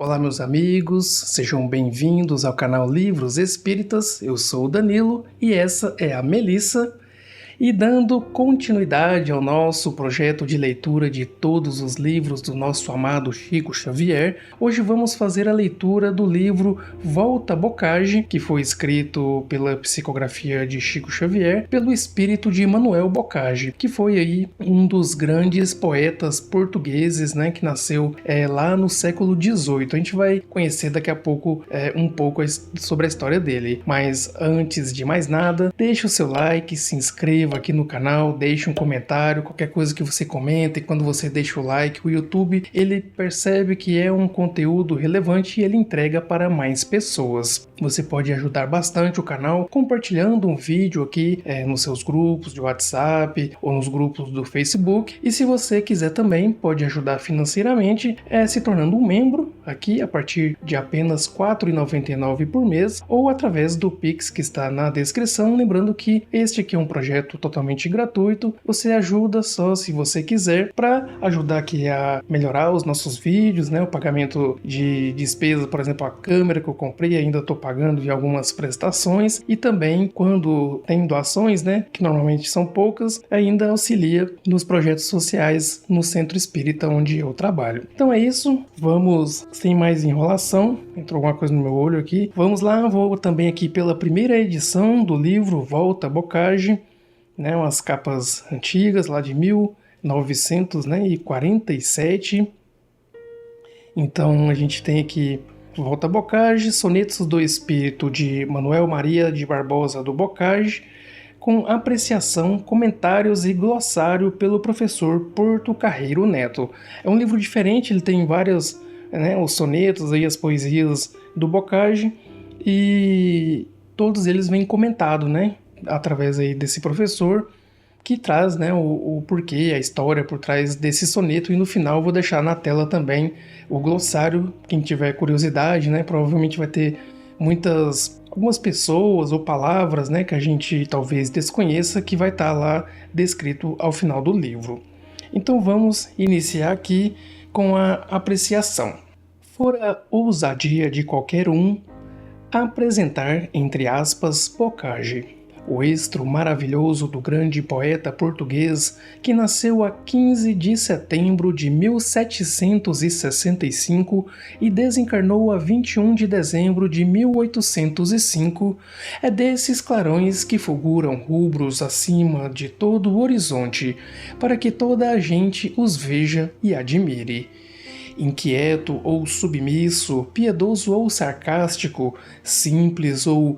Olá, meus amigos, sejam bem-vindos ao canal Livros Espíritas. Eu sou o Danilo e essa é a Melissa. E dando continuidade ao nosso projeto de leitura de todos os livros do nosso amado Chico Xavier, hoje vamos fazer a leitura do livro Volta Bocage, que foi escrito pela psicografia de Chico Xavier, pelo espírito de Manuel Bocage, que foi aí um dos grandes poetas portugueses, né, que nasceu lá no século XVIII. A gente vai conhecer daqui a pouco um pouco sobre a história dele. Mas antes de mais nada, deixe o seu like, se inscreva aqui no canal, deixe um comentário, qualquer coisa que você comenta, e quando você deixa o like, o YouTube ele percebe que é um conteúdo relevante e ele entrega para mais pessoas. Você pode ajudar bastante o canal compartilhando um vídeo aqui nos seus grupos de WhatsApp ou nos grupos do Facebook, e se você quiser também pode ajudar financeiramente se tornando um membro aqui a partir de apenas R$ 4,99 por mês ou através do Pix que está na descrição. Lembrando que este aqui é um projeto totalmente gratuito, você ajuda só se você quiser para ajudar aqui a melhorar os nossos vídeos, né? O pagamento de despesas, por exemplo, a câmera que eu comprei, ainda estou pagando de algumas prestações, e também quando tem doações, né, que normalmente são poucas, ainda auxilia nos projetos sociais no Centro Espírita onde eu trabalho. Então é isso, vamos sem mais enrolação, entrou alguma coisa no meu olho aqui, vamos lá, vou também aqui pela primeira edição do livro Volta Bocage, né, umas capas antigas lá de 1947. Então a gente tem aqui Volta Bocage, Sonetos do Espírito de Manuel Maria de Barbosa do Bocage, com apreciação, comentários e glossário pelo professor Porto Carreiro Neto. É um livro diferente, ele tem vários, os sonetos e as poesias do Bocage, e todos eles vêm comentados, né, através aí desse professor, que traz, né, o porquê, a história por trás desse soneto, e no final vou deixar na tela também o glossário. Quem tiver curiosidade, né, provavelmente vai ter algumas pessoas ou palavras, né, que a gente talvez desconheça, que vai estar lá descrito ao final do livro. Então vamos iniciar aqui com a apreciação. Fora ousadia de qualquer um apresentar, entre aspas, Bocage, o estro maravilhoso do grande poeta português que nasceu a 15 de setembro de 1765 e desencarnou a 21 de dezembro de 1805, é desses clarões que fulguram rubros acima de todo o horizonte, para que toda a gente os veja e admire. Inquieto ou submisso, piedoso ou sarcástico, simples ou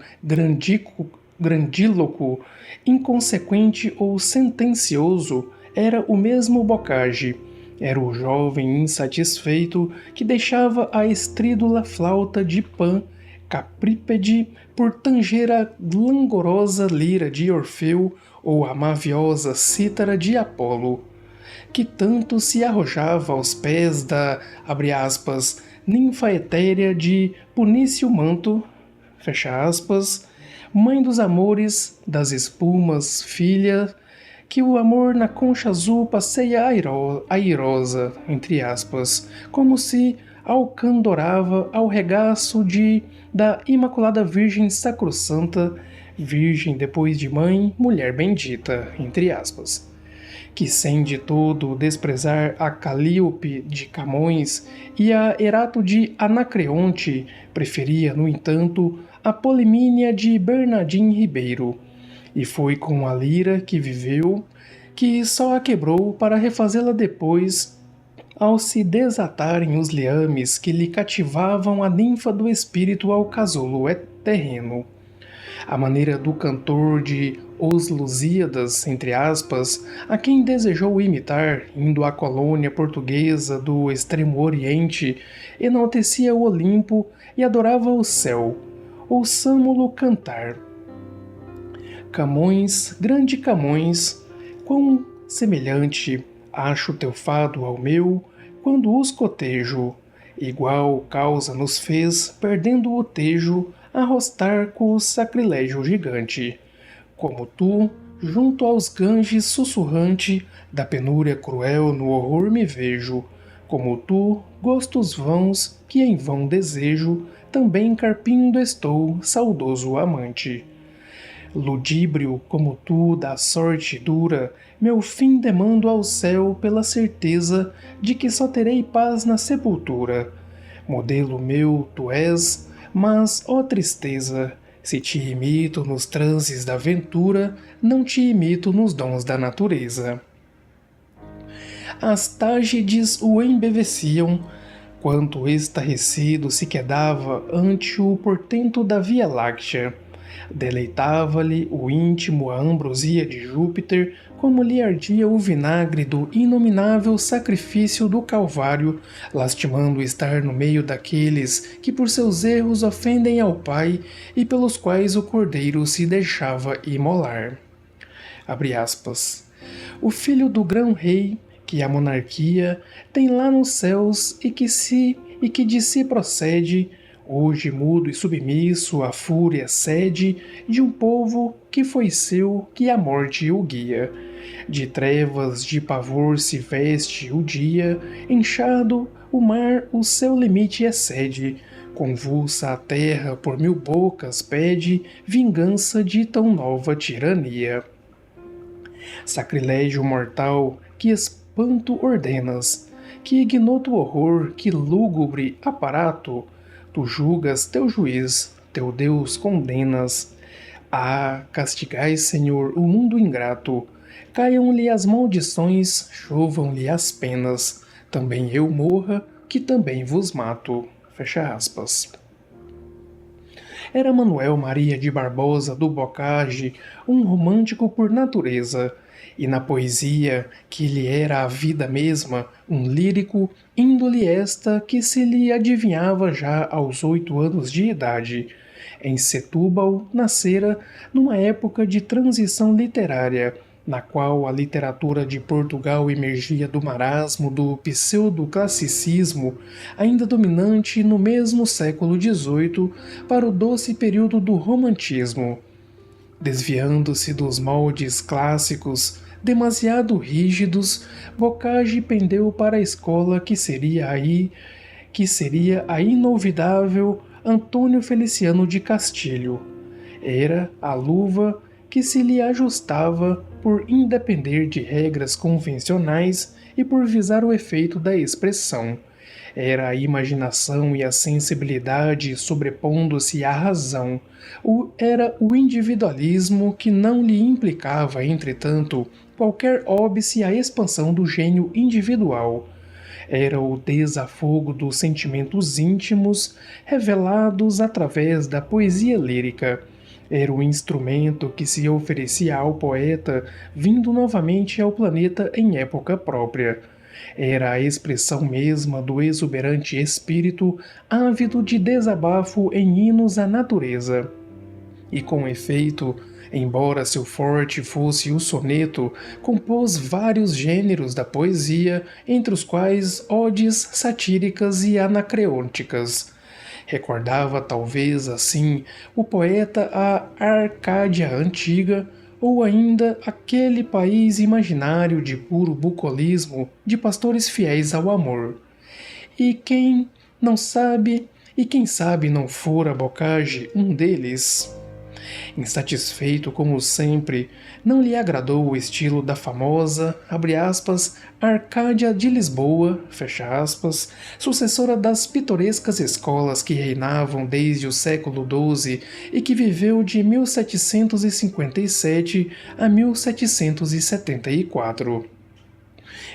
grandíloco, inconsequente ou sentencioso, era o mesmo Bocage. Era o jovem insatisfeito que deixava a estrídula flauta de Pan caprípede por tanger a langorosa lira de Orfeu ou a maviosa cítara de Apolo, que tanto se arrojava aos pés da, abre aspas, ninfa etérea de Punício Manto, fecha aspas, mãe dos amores, das espumas, filha, que o amor na concha azul passeia airosa, entre aspas, como se alcandorava ao regaço da Imaculada Virgem Sacrossanta, virgem depois de mãe, mulher bendita, entre aspas, que sem de todo desprezar a Calíope de Camões e a Erato de Anacreonte, preferia, no entanto, a Polimínia de Bernardim Ribeiro, e foi com a lira que viveu, que só a quebrou para refazê-la depois, ao se desatarem os liames que lhe cativavam a ninfa do espírito ao casulo terreno. A maneira do cantor de Os Lusíadas, entre aspas, a quem desejou imitar, indo à colônia portuguesa do Extremo Oriente, enaltecia o Olimpo e adorava o céu. Ouçamo-lo cantar. Camões, grande Camões, quão semelhante acho teu fado ao meu, quando os cotejo, igual causa nos fez, perdendo o tejo, arrostar com o sacrilégio gigante. Como tu, junto aos Ganges sussurrante, da penúria cruel no horror me vejo, Como tu, gostos vãos que em vão desejo, também carpindo estou, saudoso amante. Ludíbrio como tu da sorte dura, meu fim demando ao céu pela certeza de que só terei paz na sepultura. Modelo meu tu és, mas, ó tristeza, se te imito nos transes da ventura, não te imito nos dons da natureza. As tágides o embeveciam, quanto estarrecido se quedava ante o portento da Via Láctea. Deleitava-lhe o íntimo a ambrosia de Júpiter, como lhe ardia o vinagre do inominável sacrifício do Calvário, lastimando estar no meio daqueles que por seus erros ofendem ao Pai e pelos quais o Cordeiro se deixava imolar. Abre aspas. O filho do grão-rei, que a monarquia tem lá nos céus e que de si procede, hoje mudo e submisso à fúria sede de um povo que foi seu, que a morte o guia. De trevas, de pavor se veste o dia, inchado o mar o seu limite excede, convulsa a terra por mil bocas pede vingança de tão nova tirania. Sacrilégio mortal, que espanto ordenas, que ignoto horror, que lúgubre aparato, tu julgas teu juiz, teu Deus condenas. Ah, castigais, Senhor, o mundo ingrato, caiam-lhe as maldições, chovam-lhe as penas, também eu morra, que também vos mato. Fecha aspas. Era Manuel Maria de Barbosa do Bocage, um romântico por natureza, e na poesia, que lhe era a vida mesma, um lírico, índole esta que se lhe adivinhava já aos 8 anos de idade. Em Setúbal nascera numa época de transição literária, na qual a literatura de Portugal emergia do marasmo do pseudo-classicismo, ainda dominante no mesmo século XVIII, para o doce período do romantismo. Desviando-se dos moldes clássicos, demasiado rígidos, Bocage pendeu para a escola que seria a inolvidável Antônio Feliciano de Castilho. Era a luva que se lhe ajustava por independer de regras convencionais e por visar o efeito da expressão. Era a imaginação e a sensibilidade sobrepondo-se à razão. Era o individualismo que não lhe implicava, entretanto, qualquer óbice à expansão do gênio individual. Era o desafogo dos sentimentos íntimos revelados através da poesia lírica. Era o instrumento que se oferecia ao poeta vindo novamente ao planeta em época própria. Era a expressão mesma do exuberante espírito ávido de desabafo em hinos à natureza. E com efeito, embora seu forte fosse o soneto, compôs vários gêneros da poesia, entre os quais odes satíricas e anacreônticas. Recordava talvez assim o poeta a Arcádia antiga, ou ainda aquele país imaginário de puro bucolismo de pastores fiéis ao amor. E quem sabe não fora Bocage um deles. Insatisfeito como sempre, não lhe agradou o estilo da famosa, Arcádia de Lisboa, sucessora das pitorescas escolas que reinavam desde o século XII e que viveu de 1757 a 1774.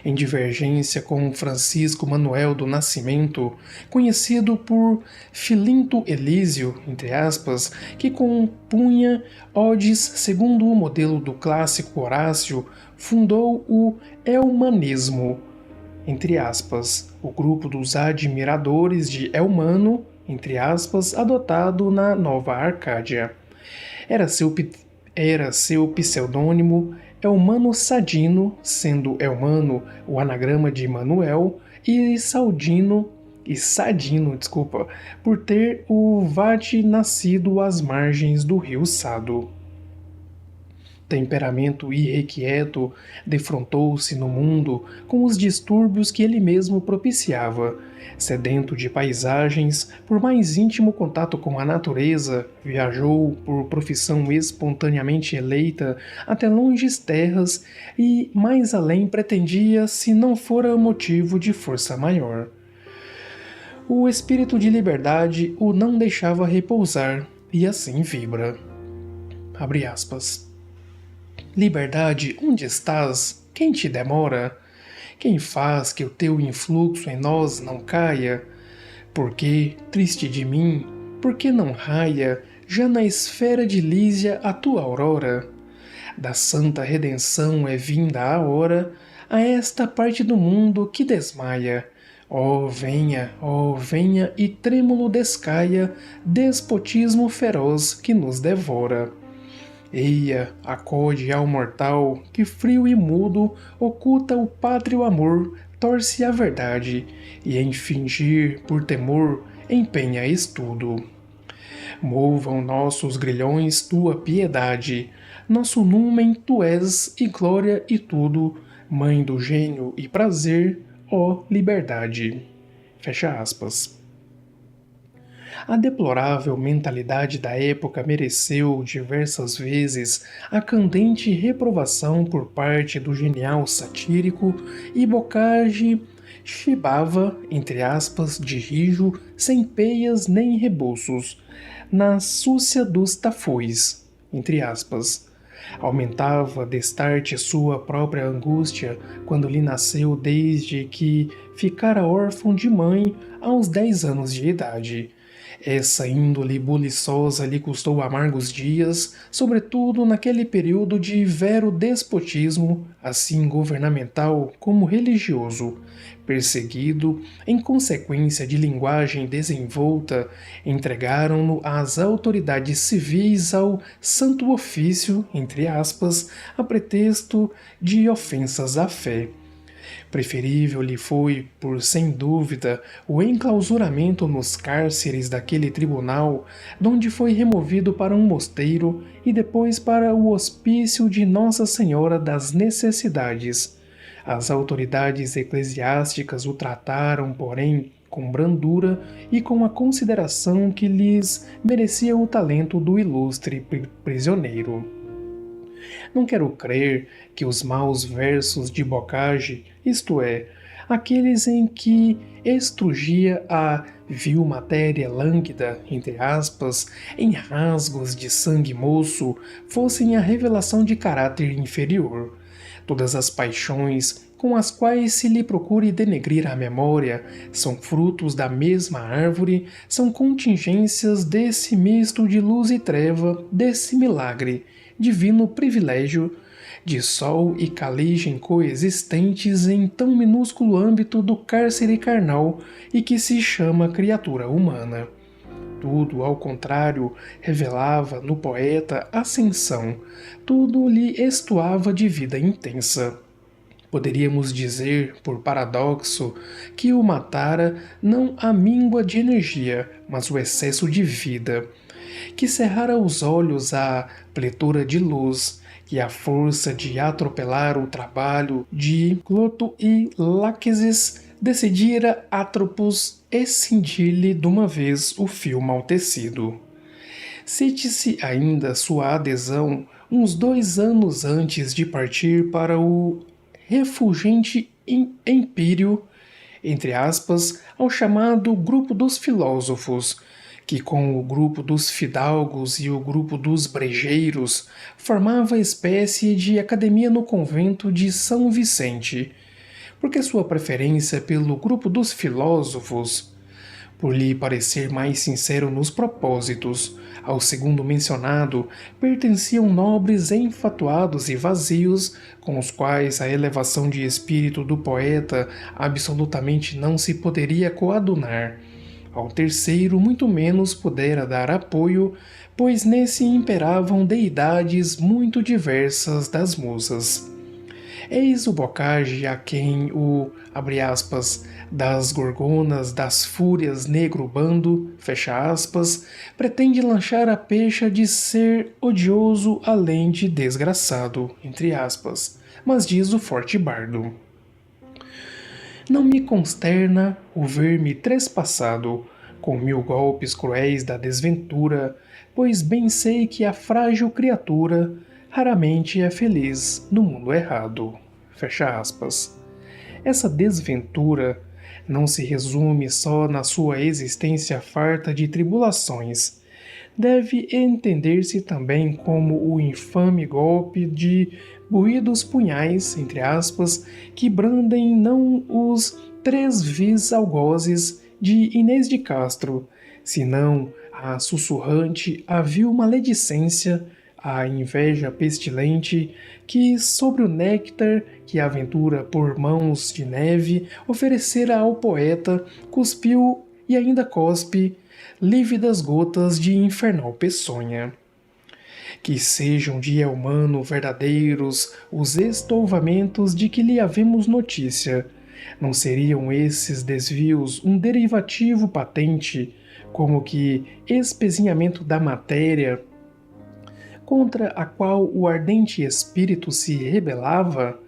Em divergência com Francisco Manuel do Nascimento, conhecido por Filinto Elísio, que compunha odes segundo o modelo do clássico Horácio, fundou o Elmanismo, o grupo dos admiradores de Elmano, adotado na Nova Arcádia. Era seu pseudônimo Elmano Sadino, sendo Elmano o anagrama de Manuel, e Sadino, por ter o vade nascido às margens do rio Sado. temperamento irrequieto, defrontou-se no mundo com os distúrbios que ele mesmo propiciava. Sedento de paisagens, por mais íntimo contato com a natureza, viajou por profissão espontaneamente eleita até longes terras e mais além pretendia se não fora motivo de força maior. O espírito de liberdade o não deixava repousar, e assim vibra. Abre aspas. Liberdade, onde estás? Quem te demora? Quem faz que o teu influxo em nós não caia? Por que, triste de mim, por que não raia, já na esfera de Lísia a tua aurora? Da santa redenção é vinda a hora, a esta parte do mundo que desmaia. Ó venha e trêmulo descaia, despotismo feroz que nos devora. Eia, acode ao mortal, que frio e mudo oculta o pátrio amor, torce a verdade, e em fingir, por temor, empenha estudo. Movam nossos grilhões tua piedade, nosso numen tu és e glória e tudo, mãe do gênio e prazer, ó liberdade. Fecha aspas. A deplorável mentalidade da época mereceu diversas vezes a candente reprovação por parte do genial satírico e Bocage chibava, entre aspas, de rijo, sem peias nem rebuços, na súcia dos tafões, entre aspas. Aumentava destarte sua própria angústia quando lhe nasceu desde que ficara órfão de mãe aos 10 anos de idade. Essa índole buliçosa lhe custou amargos dias, sobretudo naquele período de vero despotismo, assim governamental como religioso. Perseguido, em consequência de linguagem desenvolta, entregaram-no às autoridades civis ao santo ofício, entre aspas, a pretexto de ofensas à fé. Preferível lhe foi, por sem dúvida, o enclausuramento nos cárceres daquele tribunal, donde foi removido para um mosteiro e depois para o hospício de Nossa Senhora das Necessidades. As autoridades eclesiásticas o trataram, porém, com brandura e com a consideração que lhes merecia o talento do ilustre prisioneiro. Não quero crer que os maus versos de Bocage, isto é, aqueles em que estrugia a vil matéria lânguida, entre aspas, em rasgos de sangue moço, fossem a revelação de caráter inferior. Todas as paixões com as quais se lhe procure denegrir a memória são frutos da mesma árvore, são contingências desse misto de luz e treva, desse milagre, divino privilégio, de sol e caligem coexistentes em tão minúsculo âmbito do cárcere carnal e que se chama criatura humana. Tudo, ao contrário, revelava no poeta ascensão, tudo lhe estuava de vida intensa. Poderíamos dizer, por paradoxo, que o matara não a míngua de energia, mas o excesso de vida, que cerrara os olhos à pletora de luz, que a força de atropelar o trabalho de Cloto e Láquesis decidira Atropos escindir-lhe de uma vez o fio mal tecido. Cite-se ainda sua adesão uns 2 anos antes de partir para o refulgente empírio, entre aspas, ao chamado Grupo dos Filósofos, que com o grupo dos fidalgos e o grupo dos brejeiros formava espécie de academia no convento de São Vicente. Porque sua preferência pelo grupo dos filósofos? Por lhe parecer mais sincero nos propósitos. Ao segundo mencionado pertenciam nobres enfatuados e vazios, com os quais a elevação de espírito do poeta absolutamente não se poderia coadunar. Ao terceiro muito menos pudera dar apoio, pois nesse imperavam deidades muito diversas das musas. Eis o bocage a quem o, abre aspas, das gorgonas, das fúrias negro bando, fecha aspas, pretende lanchar a pecha de ser odioso além de desgraçado, entre aspas, mas diz o forte bardo. Não me consterna o ver-me trespassado com 1000 golpes cruéis da desventura, pois bem sei que a frágil criatura raramente é feliz no mundo errado. Fecha aspas. Essa desventura não se resume só na sua existência farta de tribulações. Deve entender-se também como o infame golpe de buídos punhais, entre aspas, que brandem não os 3 vis algozes de Inês de Castro, senão a sussurrante, a vil maledicência, a inveja pestilente que, sobre o néctar que a aventura por mãos de neve oferecera ao poeta, cuspiu e ainda cospe lívidas gotas de infernal peçonha. Que sejam de humano verdadeiros os estouvamentos de que lhe havemos notícia. Não seriam esses desvios um derivativo patente, como que espezinhamento da matéria, contra a qual o ardente espírito se rebelava?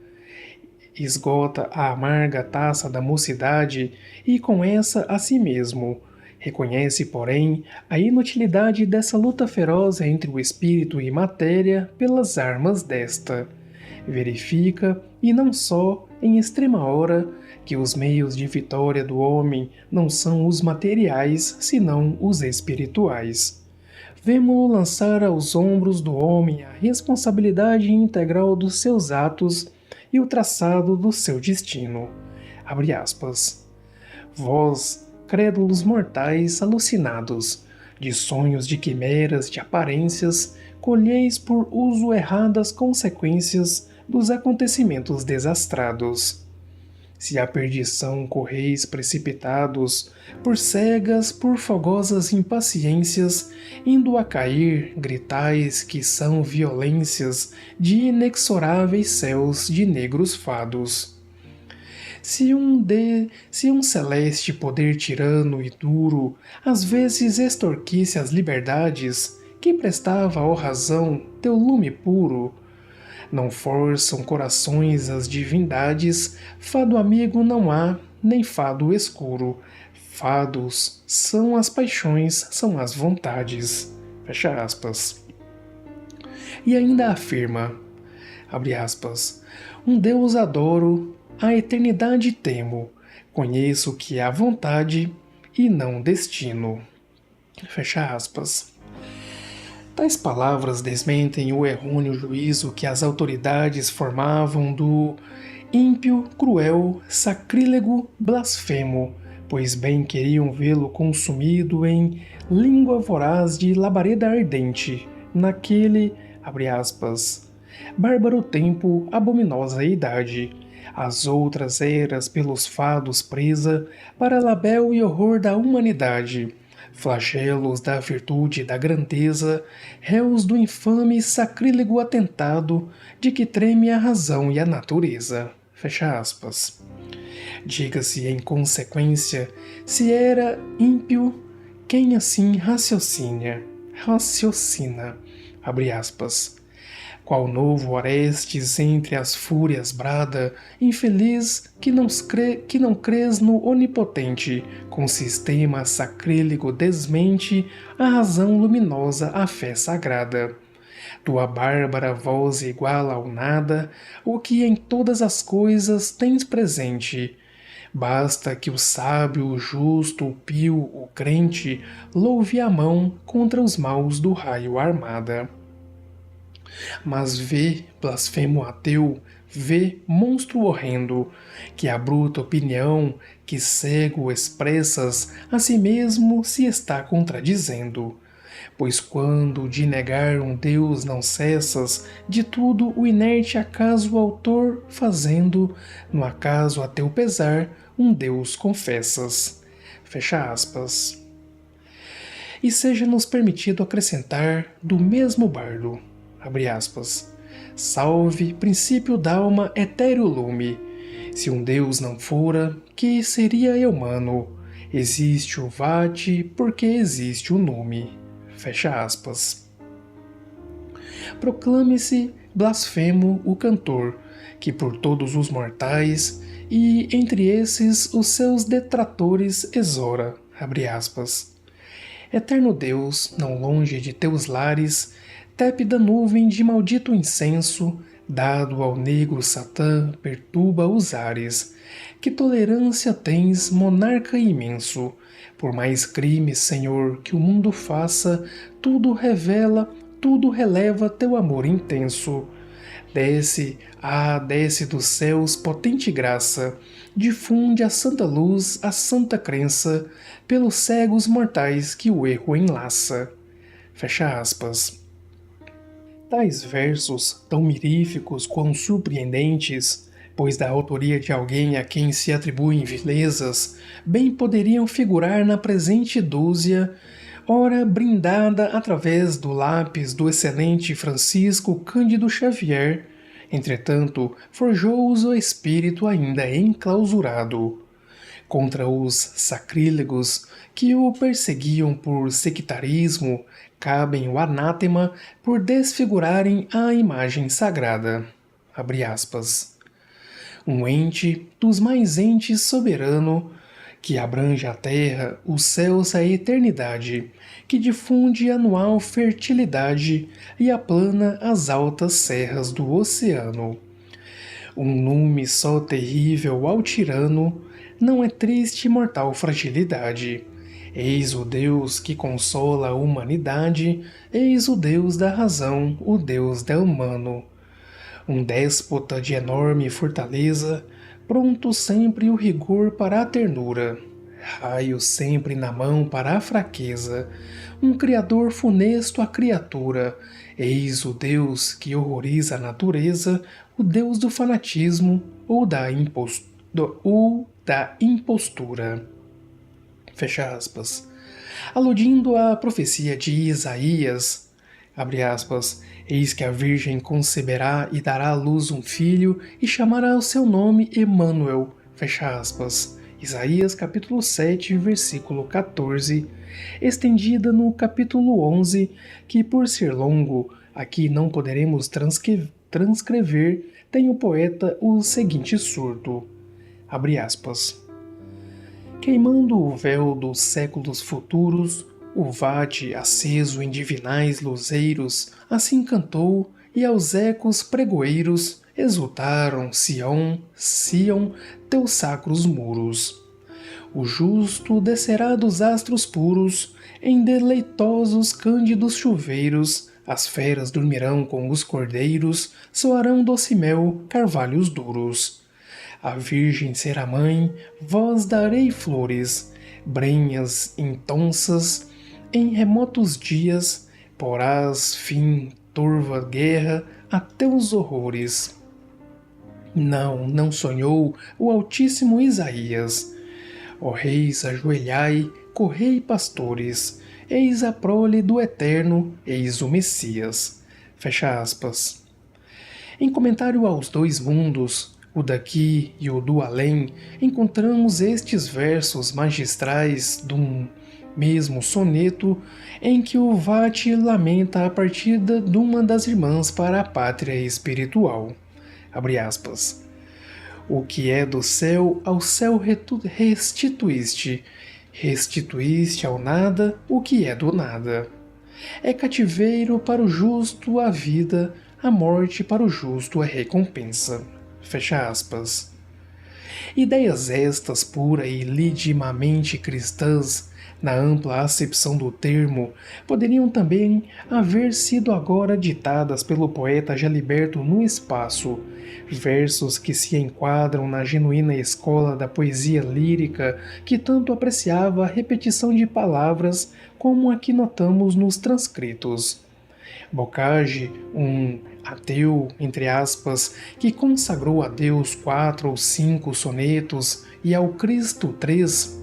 Esgota a amarga taça da mocidade e com essa a si mesmo. Reconhece, porém, a inutilidade dessa luta feroz entre o espírito e matéria pelas armas desta. Verifica, e não só em extrema hora, que os meios de vitória do homem não são os materiais, senão os espirituais. Vemo-lo lançar aos ombros do homem a responsabilidade integral dos seus atos e o traçado do seu destino. Abre aspas. Vós, crédulos mortais alucinados, de sonhos de quimeras, de aparências, colheis por uso erradas consequências dos acontecimentos desastrados. Se à perdição correis precipitados, por cegas, por fogosas impaciências, indo a cair, gritais que são violências de inexoráveis céus de negros fados. Se um celeste poder tirano e duro às vezes extorquisse as liberdades que prestava à razão teu lume puro, não forçam corações as divindades, fado amigo não há, nem fado escuro. Fados são as paixões, são as vontades. Fecha aspas. E ainda afirma, abre aspas, um Deus adoro, a eternidade temo, conheço que há vontade e não destino. Fecha aspas. Tais palavras desmentem o errôneo juízo que as autoridades formavam do ímpio, cruel, sacrílego, blasfemo, pois bem queriam vê-lo consumido em língua voraz de labareda ardente, naquele, abre aspas, bárbaro tempo, abominosa idade, as outras eras pelos fados presa, para labéu e horror da humanidade, flagelos da virtude e da grandeza, réus do infame sacrílego atentado de que treme a razão e a natureza. Fecha aspas. Diga-se em consequência, se era ímpio, quem assim raciocina, abre aspas. Qual novo Orestes entre as fúrias brada, infeliz que não crês no onipotente, com sistema sacrílego desmente a razão luminosa, a fé sagrada. Tua bárbara voz iguala ao nada, o que em todas as coisas tens presente. Basta que o sábio, o justo, o pio, o crente, louve a mão contra os maus do raio armada. Mas vê, blasfemo ateu, vê, monstro horrendo, que a bruta opinião, que cego expressas, a si mesmo se está contradizendo. Pois quando de negar um Deus não cessas, de tudo o inerte acaso o autor fazendo, no acaso a teu pesar, um Deus confessas. Fecha aspas. E seja-nos permitido acrescentar do mesmo bardo, abre aspas, Salve, princípio d'alma, etéreo lume. Se um Deus não fora, que seria eu humano? Existe o vate, porque existe o nume. Fecha aspas. Proclame-se blasfemo o cantor, que por todos os mortais, e entre esses os seus detratores exora, abre aspas. Eterno Deus, não longe de teus lares, tépida nuvem de maldito incenso, dado ao negro Satã, perturba os ares. Que tolerância tens, monarca imenso! Por mais crimes, Senhor, que o mundo faça, tudo revela, tudo releva teu amor intenso. Desce, desce dos céus potente graça, difunde a santa luz, a santa crença, pelos cegos mortais que o erro enlaça. Fecha aspas. Tais versos, tão miríficos quão surpreendentes, pois da autoria de alguém a quem se atribuem vilezas, bem poderiam figurar na presente dúzia, ora brindada através do lápis do excelente Francisco Cândido Xavier. Entretanto, forjou-os o espírito ainda enclausurado. Contra os sacrílegos que o perseguiam por sectarismo, cabem o anátema por desfigurarem a imagem sagrada. Abre aspas. Um ente dos mais entes soberano, que abrange a terra, os céus, a eternidade, que difunde anual fertilidade e aplana as altas serras do oceano. Um nume só terrível ao tirano, não é triste mortal fragilidade. Eis o Deus que consola a humanidade, eis o Deus da razão, o Deus del humano. Um déspota de enorme fortaleza, pronto sempre o rigor para a ternura, raio sempre na mão para a fraqueza, um criador funesto à criatura, eis o Deus que horroriza a natureza, o Deus do fanatismo ou da impostura. Fecha aspas. Aludindo à profecia de Isaías, abre aspas, eis que a Virgem conceberá e dará à luz um filho e chamará o seu nome Emanuel, fecha aspas. Isaías capítulo 7, versículo 14, estendida no capítulo 11, que por ser longo, aqui não poderemos transcrever, tem o poeta o seguinte surto, abre aspas. Queimando o véu dos séculos futuros, o vate aceso em divinais luzeiros assim cantou, e aos ecos pregoeiros exultaram Sião, teus sacros muros. O justo descerá dos astros puros, em deleitosos cândidos chuveiros, as feras dormirão com os cordeiros, soarão doce mel, carvalhos duros. A Virgem será mãe, vós darei flores, brenhas intonsas, em remotos dias, porás fim, turva guerra, a teus horrores. Não sonhou o Altíssimo Isaías. Ó reis, ajoelhai, correi pastores, eis a prole do Eterno, eis o Messias. Fecha aspas. Em comentário aos dois mundos, o daqui e o do além, encontramos estes versos magistrais de um mesmo soneto em que o Vate lamenta a partida de uma das irmãs para a pátria espiritual. Abre aspas. O que é do céu ao céu restituíste, restituíste ao nada o que é do nada. É cativeiro para o justo a vida, a morte para o justo a recompensa. Fecha aspas. Ideias estas pura e lidimamente cristãs, na ampla acepção do termo, poderiam também haver sido agora ditadas pelo poeta já liberto no espaço, versos que se enquadram na genuína escola da poesia lírica que tanto apreciava a repetição de palavras como a que notamos nos transcritos. Bocage, um ateu, entre aspas, que consagrou a Deus 4 ou 5 sonetos e ao Cristo 3,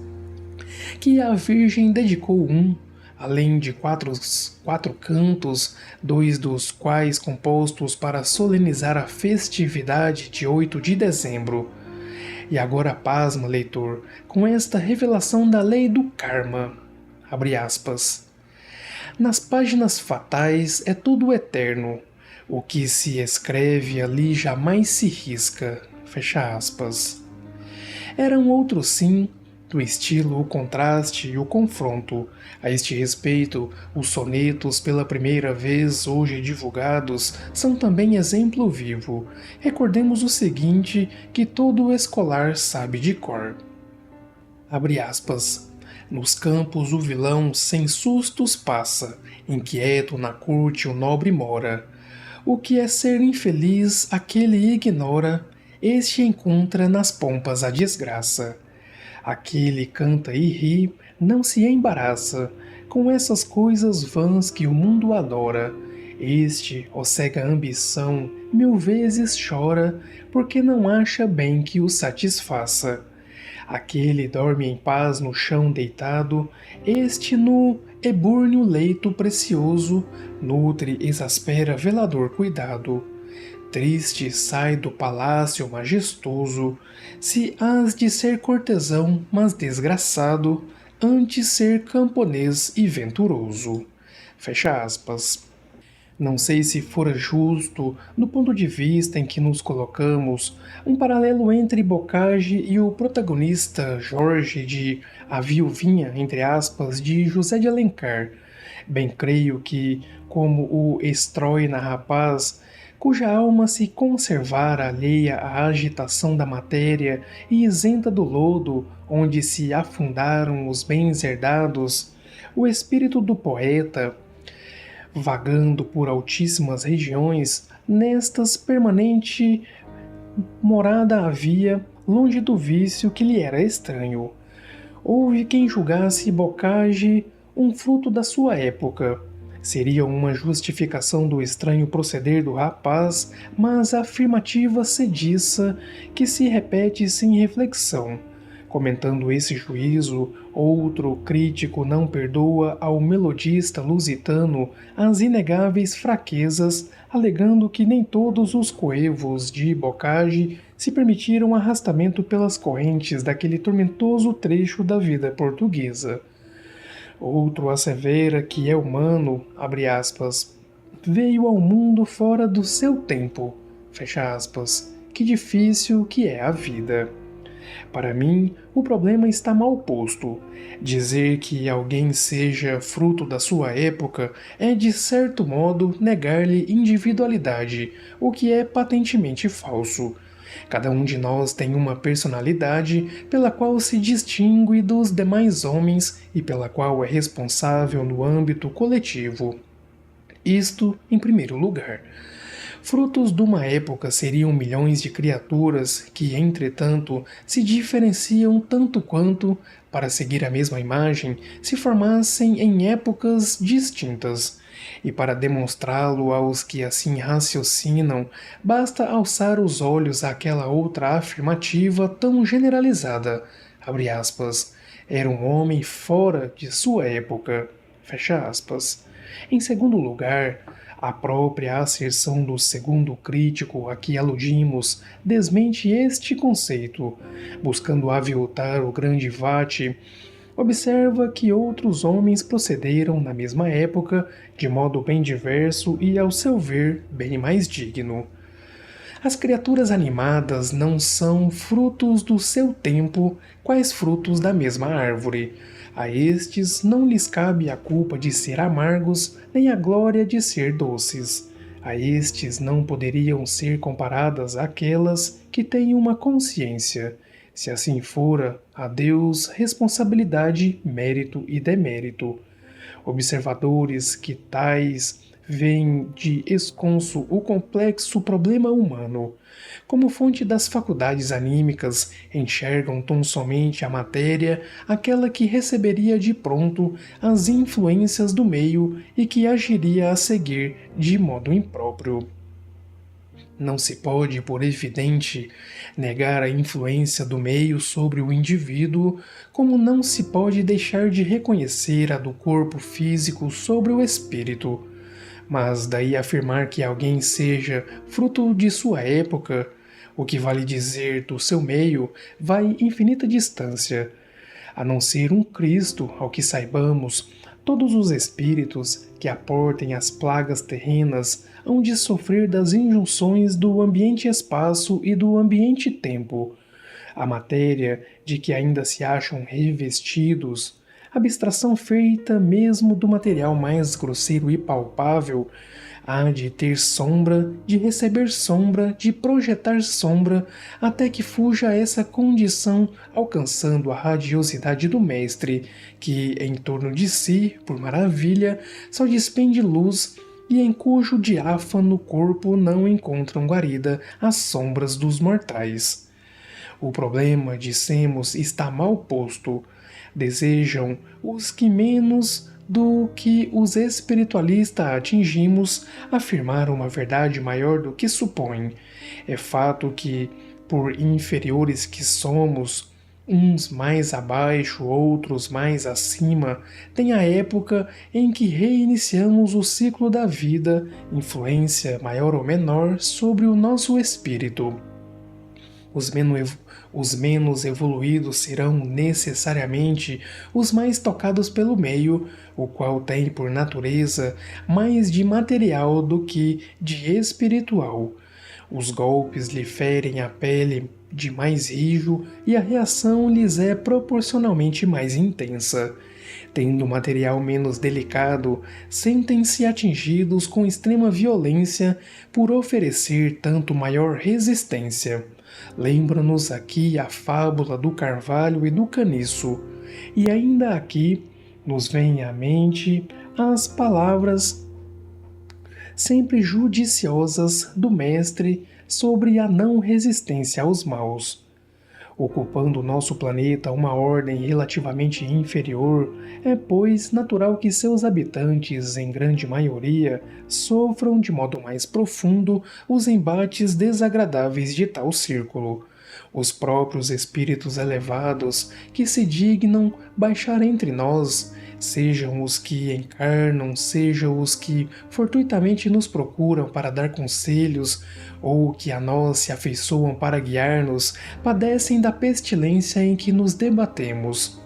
que a Virgem dedicou um, além de quatro cantos, 2 dos quais compostos para solenizar a festividade de 8 de dezembro. E agora pasma, leitor, com esta revelação da lei do karma. Abre aspas. Nas páginas fatais é tudo eterno. O que se escreve ali jamais se risca. Fecha aspas. Era um outro sim, do estilo o contraste e o confronto. A este respeito, os sonetos pela primeira vez hoje divulgados são também exemplo vivo. Recordemos o seguinte que todo escolar sabe de cor. Abre aspas. Nos campos o vilão sem sustos passa, inquieto na corte o nobre mora. O que é ser infeliz aquele ignora, este encontra nas pompas a desgraça. Aquele canta e ri, não se embaraça com essas coisas vãs que o mundo adora. Este, ó cega ambição, 1000 vezes chora, porque não acha bem que o satisfaça. Aquele dorme em paz no chão deitado, este no ebúrneo leito precioso, nutre, exaspera velador cuidado. Triste sai do palácio majestoso, se hás de ser cortesão, mas desgraçado, antes ser camponês e venturoso. Fecha aspas. Não sei se fora justo, do ponto de vista em que nos colocamos, um paralelo entre Bocage e o protagonista Jorge de A Viuvinha, entre aspas, de José de Alencar. Bem creio que, como o estróina rapaz, cuja alma se conservara alheia à agitação da matéria e isenta do lodo onde se afundaram os bens herdados, o espírito do poeta, vagando por altíssimas regiões, nestas permanente morada havia, longe do vício que lhe era estranho. Houve quem julgasse Bocage um fruto da sua época. Seria uma justificação do estranho proceder do rapaz, mas a afirmativa cediça que se repete sem reflexão. Comentando esse juízo, outro crítico não perdoa ao melodista lusitano as inegáveis fraquezas, alegando que nem todos os coevos de Bocage se permitiram arrastamento pelas correntes daquele tormentoso trecho da vida portuguesa. Outro assevera que é humano, abre aspas, veio ao mundo fora do seu tempo, fecha aspas, que difícil que é a vida. Para mim, o problema está mal posto. Dizer que alguém seja fruto da sua época é, de certo modo, negar-lhe individualidade, o que é patentemente falso. Cada um de nós tem uma personalidade pela qual se distingue dos demais homens e pela qual é responsável no âmbito coletivo. Isto, em primeiro lugar. Frutos de uma época seriam milhões de criaturas que, entretanto, se diferenciam tanto quanto, para seguir a mesma imagem, se formassem em épocas distintas. E para demonstrá-lo aos que assim raciocinam, basta alçar os olhos àquela outra afirmativa tão generalizada, abre aspas, era um homem fora de sua época, fecha aspas. Em segundo lugar, a própria asserção do segundo crítico a que aludimos desmente este conceito, buscando aviltar o grande vate. Observa que outros homens procederam na mesma época de modo bem diverso e, ao seu ver, bem mais digno. As criaturas animadas não são frutos do seu tempo, quais frutos da mesma árvore. A estes não lhes cabe a culpa de ser amargos, nem a glória de ser doces. A estes não poderiam ser comparadas àquelas que têm uma consciência. Se assim fora, a Deus responsabilidade, mérito e demérito. Observadores que tais veem de esconso o complexo problema humano. Como fonte das faculdades anímicas, enxergam tão somente a matéria, aquela que receberia de pronto as influências do meio e que agiria a seguir de modo impróprio. Não se pode, por evidente, negar a influência do meio sobre o indivíduo, como não se pode deixar de reconhecer a do corpo físico sobre o espírito. Mas daí afirmar que alguém seja fruto de sua época, o que vale dizer do seu meio, vai infinita distância. A não ser um Cristo, ao que saibamos, todos os espíritos que aportem as plagas terrenas hão de sofrer das injunções do ambiente-espaço e do ambiente-tempo. A matéria de que ainda se acham revestidos, abstração feita mesmo do material mais grosseiro e palpável, há de ter sombra, de receber sombra, de projetar sombra, até que fuja essa condição, alcançando a radiosidade do Mestre, que em torno de si, por maravilha, só despende luz e em cujo diáfano corpo não encontram guarida as sombras dos mortais. O problema, dissemos, está mal posto. Desejam os que menos do que os espiritualistas atingimos afirmar uma verdade maior do que supõem. É fato que, por inferiores que somos, uns mais abaixo, outros mais acima, tem a época em que reiniciamos o ciclo da vida, influência maior ou menor sobre o nosso espírito. Os menos evoluídos serão necessariamente os mais tocados pelo meio, o qual tem por natureza mais de material do que de espiritual. Os golpes lhe ferem a pele de mais rijo e a reação lhes é proporcionalmente mais intensa. Tendo material menos delicado, sentem-se atingidos com extrema violência por oferecer tanto maior resistência. Lembra-nos aqui a fábula do carvalho e do caniço, e ainda aqui nos vêm à mente as palavras sempre judiciosas do mestre sobre a não resistência aos maus. Ocupando o nosso planeta uma ordem relativamente inferior, é, pois, natural que seus habitantes, em grande maioria, sofram de modo mais profundo os embates desagradáveis de tal círculo. Os próprios espíritos elevados que se dignam baixar entre nós, sejam os que encarnam, sejam os que fortuitamente nos procuram para dar conselhos, ou que a nós se afeiçoam para guiar-nos, padecem da pestilência em que nos debatemos.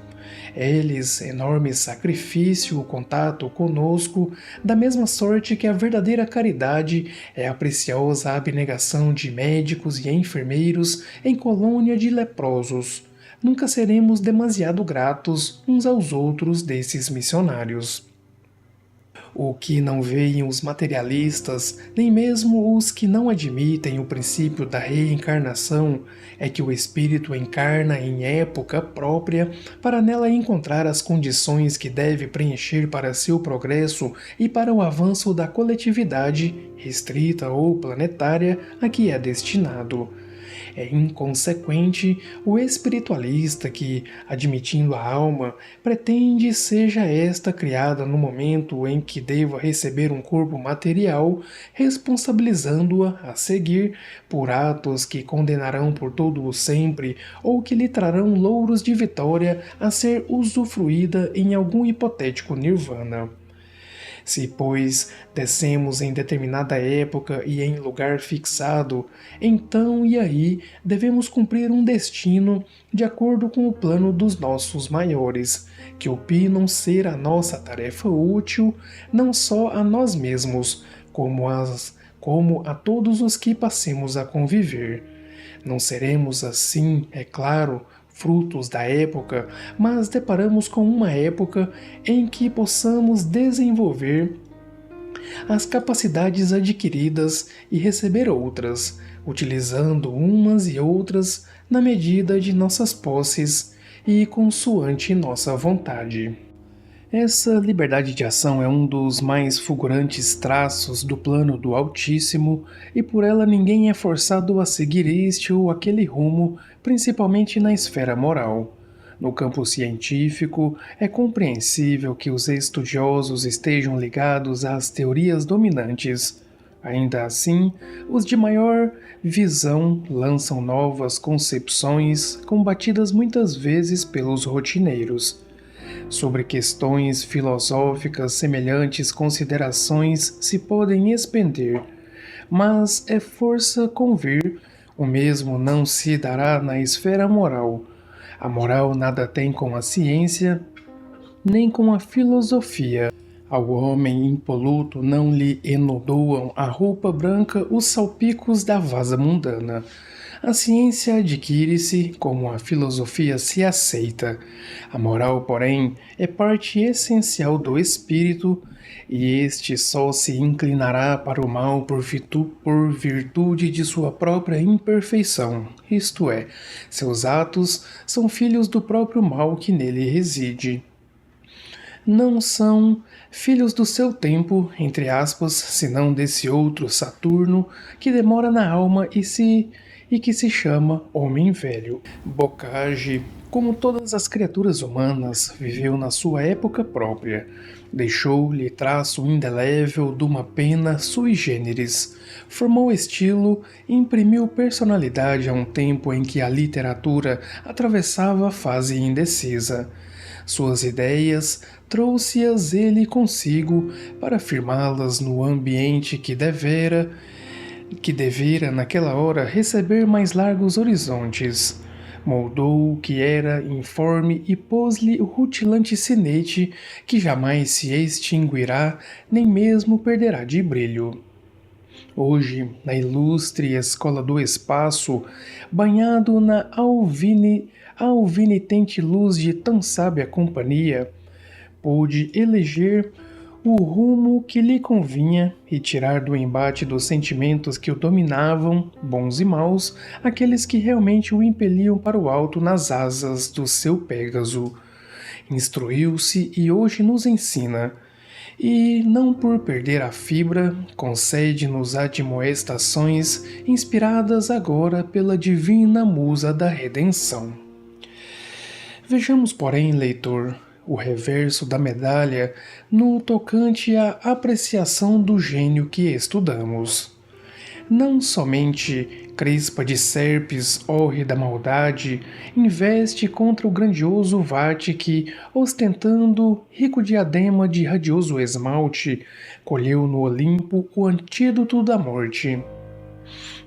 Eles, enorme sacrifício, o contato conosco, da mesma sorte que a verdadeira caridade é a preciosa abnegação de médicos e enfermeiros em colônia de leprosos. Nunca seremos demasiado gratos uns aos outros desses missionários. O que não veem os materialistas, nem mesmo os que não admitem o princípio da reencarnação, é que o espírito encarna em época própria para nela encontrar as condições que deve preencher para seu progresso e para o avanço da coletividade, restrita ou planetária, a que é destinado. É inconsequente o espiritualista que, admitindo a alma, pretende seja esta criada no momento em que deva receber um corpo material, responsabilizando-a a seguir por atos que condenarão por todo o sempre ou que lhe trarão louros de vitória a ser usufruída em algum hipotético nirvana. Se, pois, descemos em determinada época e em lugar fixado, então e aí devemos cumprir um destino de acordo com o plano dos nossos maiores, que opinam ser a nossa tarefa útil não só a nós mesmos, como a todos os que passemos a conviver. Não seremos assim, é claro, frutos da época, mas deparamos com uma época em que possamos desenvolver as capacidades adquiridas e receber outras, utilizando umas e outras na medida de nossas posses e consoante nossa vontade. Essa liberdade de ação é um dos mais fulgurantes traços do plano do Altíssimo, e por ela ninguém é forçado a seguir este ou aquele rumo, principalmente na esfera moral. No campo científico, é compreensível que os estudiosos estejam ligados às teorias dominantes. Ainda assim, os de maior visão lançam novas concepções, combatidas muitas vezes pelos rotineiros. Sobre questões filosóficas, semelhantes considerações se podem expender, mas é força convir, o mesmo não se dará na esfera moral. A moral nada tem com a ciência, nem com a filosofia. Ao homem impoluto não lhe enodoam a roupa branca os salpicos da vasa mundana. A ciência adquire-se como a filosofia se aceita. A moral, porém, é parte essencial do espírito, e este só se inclinará para o mal por virtude de sua própria imperfeição, isto é, seus atos são filhos do próprio mal que nele reside. Não são filhos do seu tempo, entre aspas, senão desse outro Saturno que demora na alma e que se chama Homem Velho. Bocage, como todas as criaturas humanas, viveu na sua época própria. Deixou-lhe traço indelével de uma pena sui generis. Formou estilo e imprimiu personalidade a um tempo em que a literatura atravessava a fase indecisa. Suas ideias trouxe-as ele consigo para firmá-las no ambiente que devera naquela hora receber mais largos horizontes. Moldou o que era informe e pôs-lhe o rutilante sinete que jamais se extinguirá nem mesmo perderá de brilho. Hoje, na ilustre escola do espaço, banhado na alvinitente luz de tão sábia companhia, pôde eleger o rumo que lhe convinha e tirar do embate dos sentimentos que o dominavam, bons e maus, aqueles que realmente o impeliam para o alto nas asas do seu Pégaso. Instruiu-se e hoje nos ensina, e, não por perder a fibra, concede-nos admoestações inspiradas agora pela divina musa da redenção. Vejamos, porém, leitor, o reverso da medalha no tocante à apreciação do gênio que estudamos. Não somente crespa de serpes, hórrida maldade, investe contra o grandioso vate que, ostentando rico diadema de radioso esmalte, colheu no Olimpo o antídoto da morte.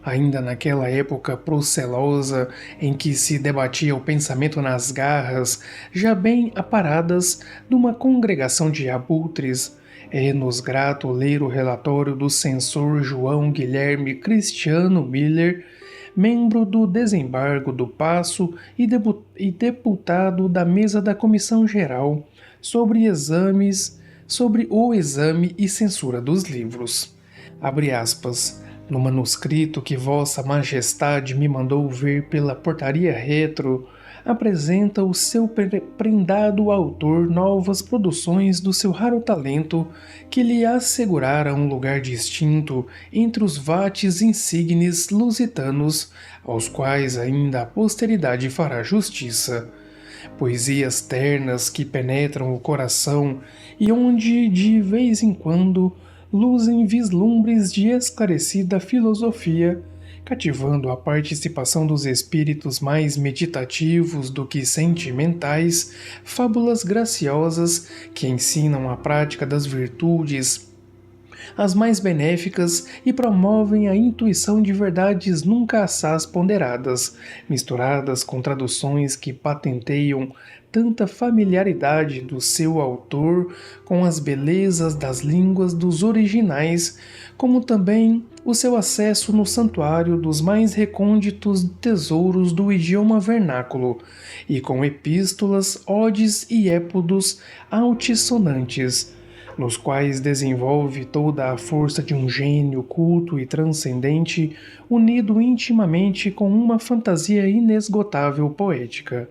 Ainda naquela época procelosa em que se debatia o pensamento nas garras, já bem aparadas, numa congregação de abutres, é-nos grato ler o relatório do censor João Guilherme Cristiano Miller, membro do Desembargo do Paço e deputado da mesa da Comissão Geral, sobre o exame e censura dos livros. Abre aspas. No manuscrito que Vossa Majestade me mandou ver pela portaria retro, apresenta o seu prendado autor novas produções do seu raro talento que lhe assegurara um lugar distinto entre os vates insignes lusitanos, aos quais ainda a posteridade fará justiça. Poesias ternas que penetram o coração e onde, de vez em quando, luzem vislumbres de esclarecida filosofia, cativando a participação dos espíritos mais meditativos do que sentimentais, fábulas graciosas que ensinam a prática das virtudes as mais benéficas e promovem a intuição de verdades nunca assaz ponderadas, misturadas com traduções que patenteiam tanta familiaridade do seu autor com as belezas das línguas dos originais, como também o seu acesso no santuário dos mais recônditos tesouros do idioma vernáculo, e com epístolas, odes e épodos altissonantes, nos quais desenvolve toda a força de um gênio culto e transcendente, unido intimamente com uma fantasia inesgotável poética.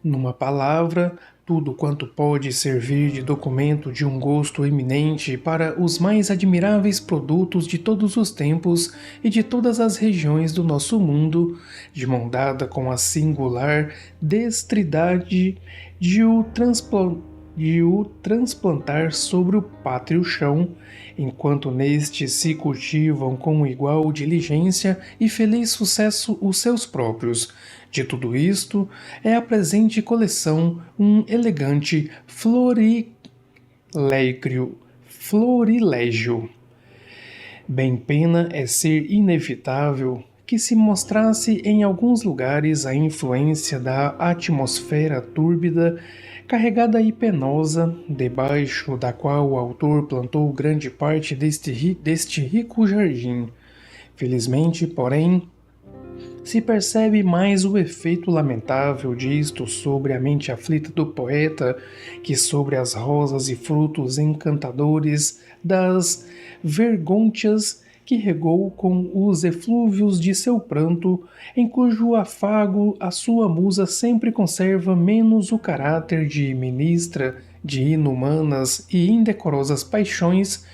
Numa palavra, tudo quanto pode servir de documento de um gosto eminente para os mais admiráveis produtos de todos os tempos e de todas as regiões do nosso mundo, de mão dada com a singular dextridade de de o transplantar sobre o pátrio chão, enquanto neste se cultivam com igual diligência e feliz sucesso os seus próprios. De tudo isto, é a presente coleção um elegante florilégio. Bem pena é ser inevitável que se mostrasse em alguns lugares a influência da atmosfera túrbida, carregada e penosa, debaixo da qual o autor plantou grande parte deste rico jardim. Felizmente, porém, se percebe mais o efeito lamentável disto sobre a mente aflita do poeta que sobre as rosas e frutos encantadores das vergôntias que regou com os eflúvios de seu pranto, em cujo afago a sua musa sempre conserva menos o caráter de ministra de inumanas e indecorosas paixões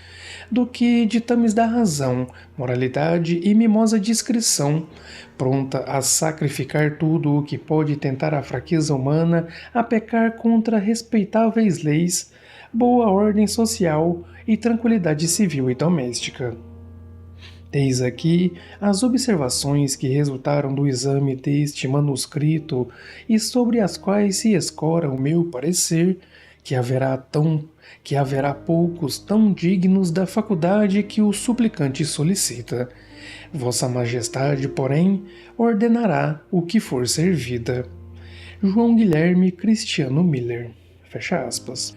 do que ditames da razão, moralidade e mimosa discrição, pronta a sacrificar tudo o que pode tentar a fraqueza humana, a pecar contra respeitáveis leis, boa ordem social e tranquilidade civil e doméstica. Eis aqui as observações que resultaram do exame deste manuscrito e sobre as quais se escora o meu parecer, que haverá poucos tão dignos da faculdade que o suplicante solicita. Vossa Majestade, porém, ordenará o que for servida. João Guilherme Cristiano Miller. Fecha aspas.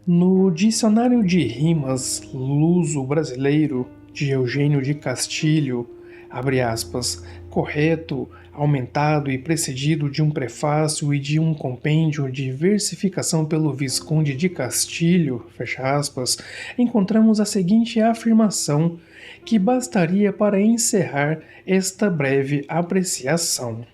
No Dicionário de Rimas Luso-Brasileiro, de Eugênio de Castilho, abre aspas, correto, aumentado e precedido de um prefácio e de um compêndio de versificação pelo Visconde de Castilho, fecha aspas, encontramos a seguinte afirmação que bastaria para encerrar esta breve apreciação.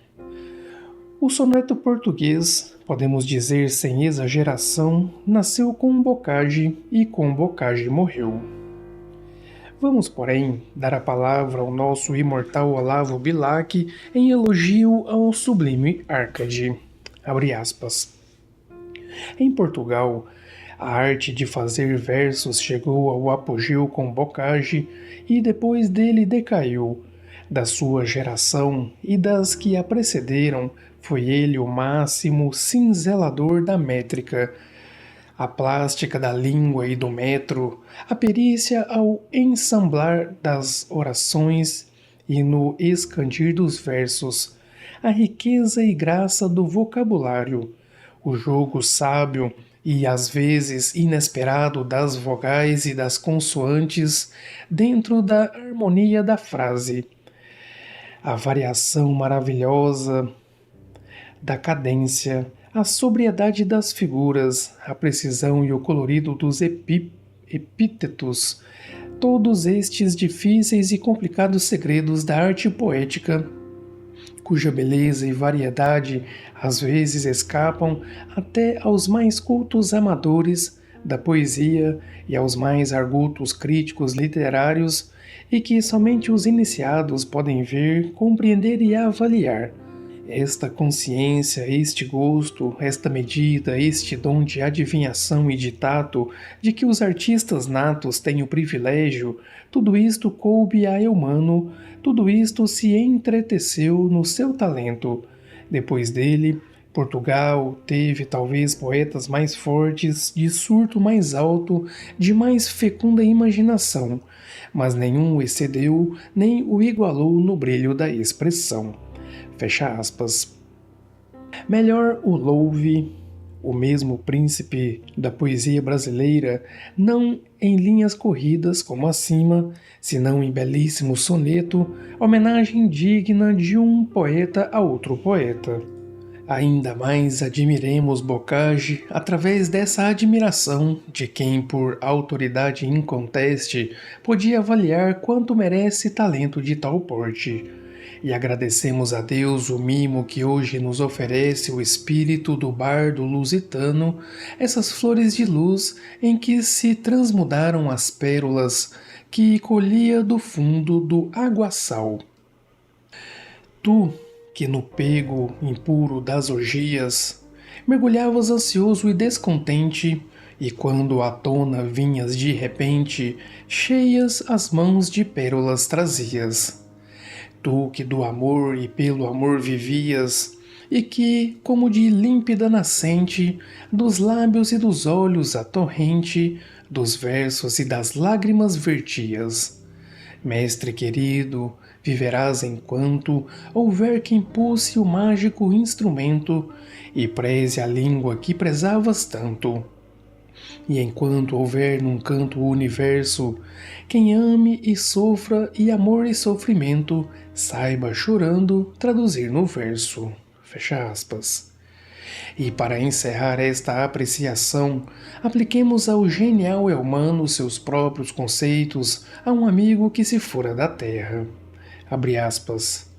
O soneto português, podemos dizer sem exageração, nasceu com Bocage e com Bocage morreu. Vamos, porém, dar a palavra ao nosso imortal Olavo Bilac em elogio ao sublime Arcade. Abre aspas. Em Portugal, a arte de fazer versos chegou ao apogeu com Bocage e depois dele decaiu. Da sua geração e das que a precederam, foi ele o máximo cinzelador da métrica, a plástica da língua e do metro, a perícia ao ensamblar das orações e no escandir dos versos, a riqueza e graça do vocabulário, o jogo sábio e às vezes inesperado das vogais e das consoantes dentro da harmonia da frase, a variação maravilhosa da cadência, a sobriedade das figuras, a precisão e o colorido dos epítetos, todos estes difíceis e complicados segredos da arte poética, cuja beleza e variedade às vezes escapam até aos mais cultos amadores da poesia e aos mais argutos críticos literários, e que somente os iniciados podem ver, compreender e avaliar. Esta consciência, este gosto, esta medida, este dom de adivinhação e de tato, de que os artistas natos têm o privilégio, tudo isto coube a Eumano, tudo isto se entreteceu no seu talento. Depois dele, Portugal teve talvez poetas mais fortes, de surto mais alto, de mais fecunda imaginação, mas nenhum o excedeu nem o igualou no brilho da expressão. Fecha aspas. Melhor o louve, o mesmo príncipe da poesia brasileira, não em linhas corridas como acima, senão em belíssimo soneto, homenagem digna de um poeta a outro poeta. Ainda mais admiremos Bocage através dessa admiração de quem, por autoridade inconteste, podia avaliar quanto merece talento de tal porte. E agradecemos a Deus o mimo que hoje nos oferece o espírito do bardo lusitano, essas flores de luz em que se transmudaram as pérolas que colhia do fundo do aguaçal. Tu, que no pego impuro das orgias Mergulhavas ansioso e descontente, e quando à tona vinhas de repente, cheias as mãos de pérolas trazias. Tu que do amor e pelo amor vivias, e que, como de límpida nascente, dos lábios e dos olhos a torrente, dos versos e das lágrimas vertias. Mestre querido, viverás enquanto houver quem pulse o mágico instrumento e preze a língua que prezavas tanto. E enquanto houver num canto o universo, quem ame e sofra e amor e sofrimento, saiba chorando traduzir no verso. Fecha aspas. E para encerrar esta apreciação, apliquemos ao genial Elmano seus próprios conceitos a um amigo que se fora da terra. Abre aspas.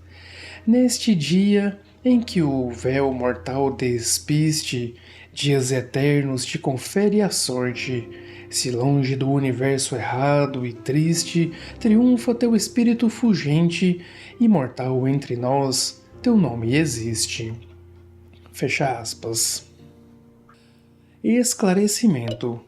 Neste dia em que o véu mortal despiste, dias eternos te confere a sorte, se longe do universo errado e triste, triunfa teu espírito fugente, imortal entre nós, teu nome existe. Fecha aspas. Esclarecimento.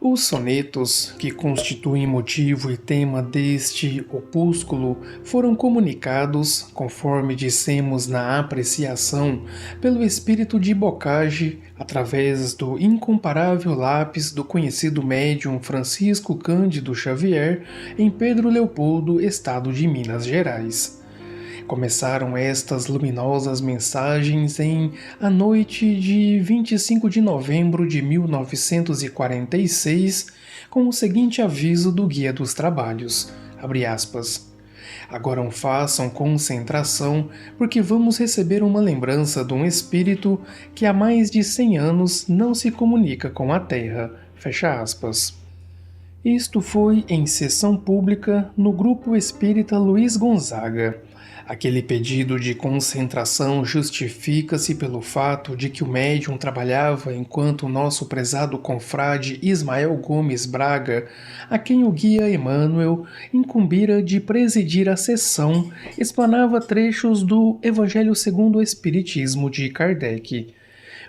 Os sonetos, que constituem motivo e tema deste opúsculo, foram comunicados, conforme dissemos na apreciação, pelo espírito de Bocage, através do incomparável lápis do conhecido médium Francisco Cândido Xavier, em Pedro Leopoldo, estado de Minas Gerais. Começaram estas luminosas mensagens em a noite de 25 de novembro de 1946, com o seguinte aviso do Guia dos Trabalhos, abre aspas, agora façam concentração, porque vamos receber uma lembrança de um espírito que há mais de 100 anos não se comunica com a Terra, fecha aspas. Isto foi em sessão pública no Grupo Espírita Luiz Gonzaga. Aquele pedido de concentração justifica-se pelo fato de que o médium trabalhava enquanto o nosso prezado confrade Ismael Gomes Braga, a quem o guia Emmanuel incumbira de presidir a sessão, explanava trechos do Evangelho segundo o Espiritismo de Kardec.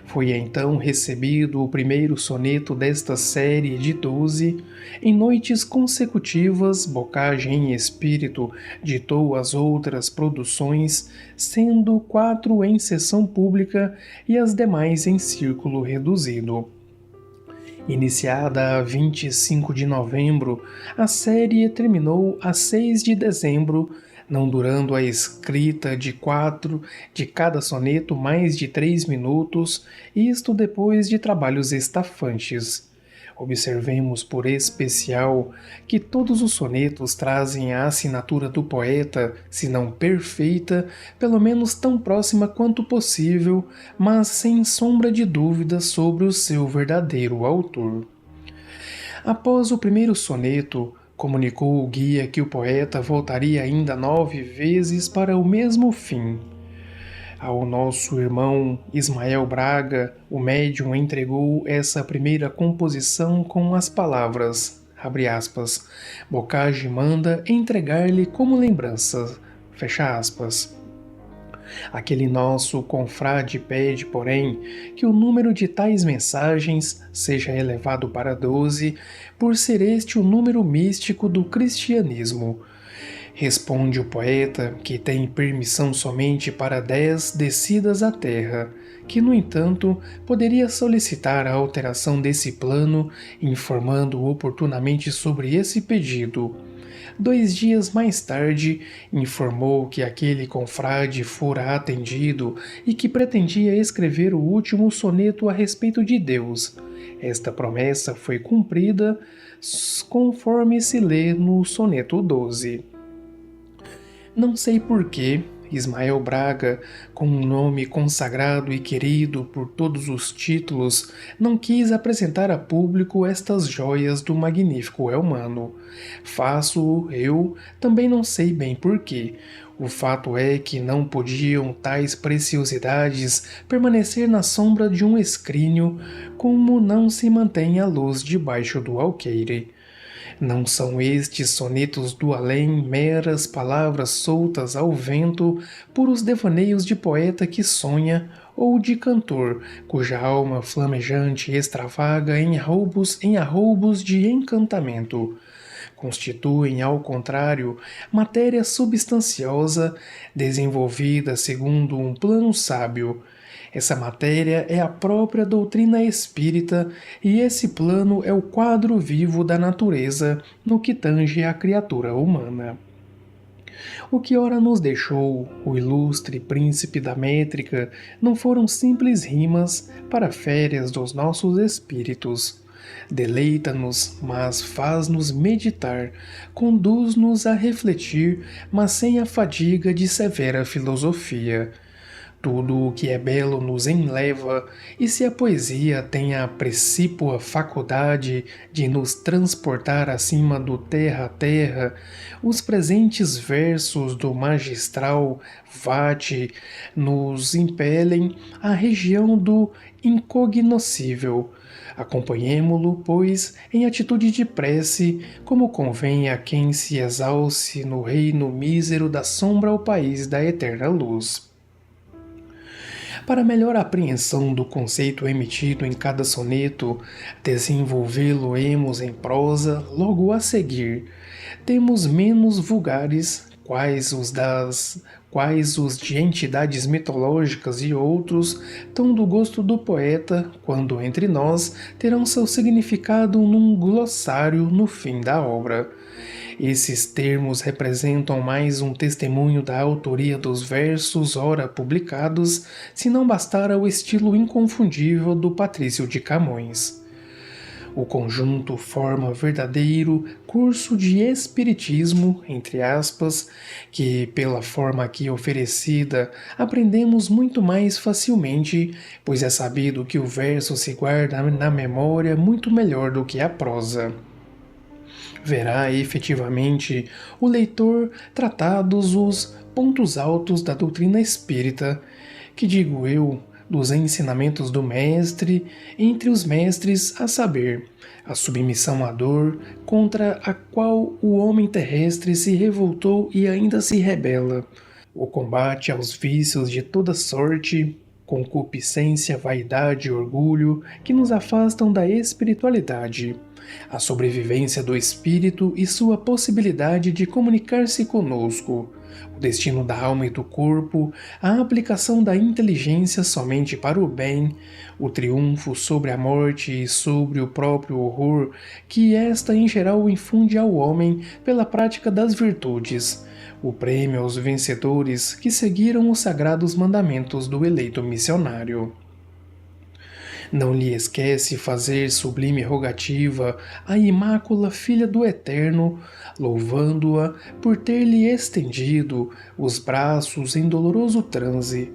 Foi então recebido o primeiro soneto desta série de 12. Em noites consecutivas, Bocage em espírito ditou as outras produções, sendo 4 em sessão pública e as demais em círculo reduzido. Iniciada a 25 de novembro, a série terminou a 6 de dezembro, não durando a escrita de 4 de cada soneto mais de 3 minutos, isto depois de trabalhos estafantes. Observemos por especial que todos os sonetos trazem a assinatura do poeta, se não perfeita, pelo menos tão próxima quanto possível, mas sem sombra de dúvida sobre o seu verdadeiro autor. Após o primeiro soneto, comunicou o guia que o poeta voltaria ainda 9 vezes para o mesmo fim. Ao nosso irmão Ismael Braga, o médium entregou essa primeira composição com as palavras, abre aspas, Bocage manda entregar-lhe como lembrança, fecha aspas. Aquele nosso confrade pede, porém, que o número de tais mensagens seja elevado para 12, por ser este o número místico do cristianismo. Responde o poeta que tem permissão somente para 10 descidas à terra, que, no entanto, poderia solicitar a alteração desse plano, informando oportunamente sobre esse pedido. 2 dias mais tarde, informou que aquele confrade fora atendido e que pretendia escrever o último soneto a respeito de Deus. Esta promessa foi cumprida conforme se lê no soneto 12. Não sei porquê, Ismael Braga, com um nome consagrado e querido por todos os títulos, não quis apresentar a público estas joias do magnífico Elmano. Faço-o eu, também não sei bem porquê. O fato é que não podiam tais preciosidades permanecer na sombra de um escrínio, como não se mantém a luz debaixo do alqueire. Não são estes sonetos do além meras palavras soltas ao vento, puros devaneios de poeta que sonha, ou de cantor, cuja alma flamejante extravaga em arroubos de encantamento. Constituem, ao contrário, matéria substanciosa desenvolvida segundo um plano sábio. Essa matéria é a própria doutrina espírita e esse plano é o quadro vivo da natureza no que tange à criatura humana. O que ora nos deixou o ilustre príncipe da métrica não foram simples rimas para férias dos nossos espíritos. Deleita-nos, mas faz-nos meditar, conduz-nos a refletir, mas sem a fadiga de severa filosofia. Tudo o que é belo nos enleva, e se a poesia tem a precípua faculdade de nos transportar acima do terra a terra, os presentes versos do magistral Vate nos impelem à região do incognoscível. Acompanhemo-lo, pois, em atitude de prece, como convém a quem se exalce no reino mísero da sombra ao país da eterna luz. Para melhor apreensão do conceito emitido em cada soneto, desenvolvê-lo-emos em prosa logo a seguir. Temos menos vulgares, quais os de entidades mitológicas e outros, tão do gosto do poeta, quando entre nós terão seu significado num glossário no fim da obra. Esses termos representam mais um testemunho da autoria dos versos ora publicados, se não bastara o estilo inconfundível do Patrício de Camões. O conjunto forma verdadeiro curso de espiritismo, entre aspas, que, pela forma aqui oferecida, aprendemos muito mais facilmente, pois é sabido que o verso se guarda na memória muito melhor do que a prosa. Verá efetivamente o leitor tratados os pontos altos da doutrina espírita, que digo eu, dos ensinamentos do mestre, entre os mestres, a saber, a submissão à dor, contra a qual o homem terrestre se revoltou e ainda se rebela, o combate aos vícios de toda sorte, concupiscência, vaidade e orgulho que nos afastam da espiritualidade, a sobrevivência do espírito e sua possibilidade de comunicar-se conosco, o destino da alma e do corpo, a aplicação da inteligência somente para o bem, o triunfo sobre a morte e sobre o próprio horror que esta em geral infunde ao homem pela prática das virtudes, o prêmio aos vencedores que seguiram os sagrados mandamentos do eleito missionário. Não lhe esquece fazer sublime rogativa à Imácula Filha do Eterno, louvando-a por ter-lhe estendido os braços em doloroso transe.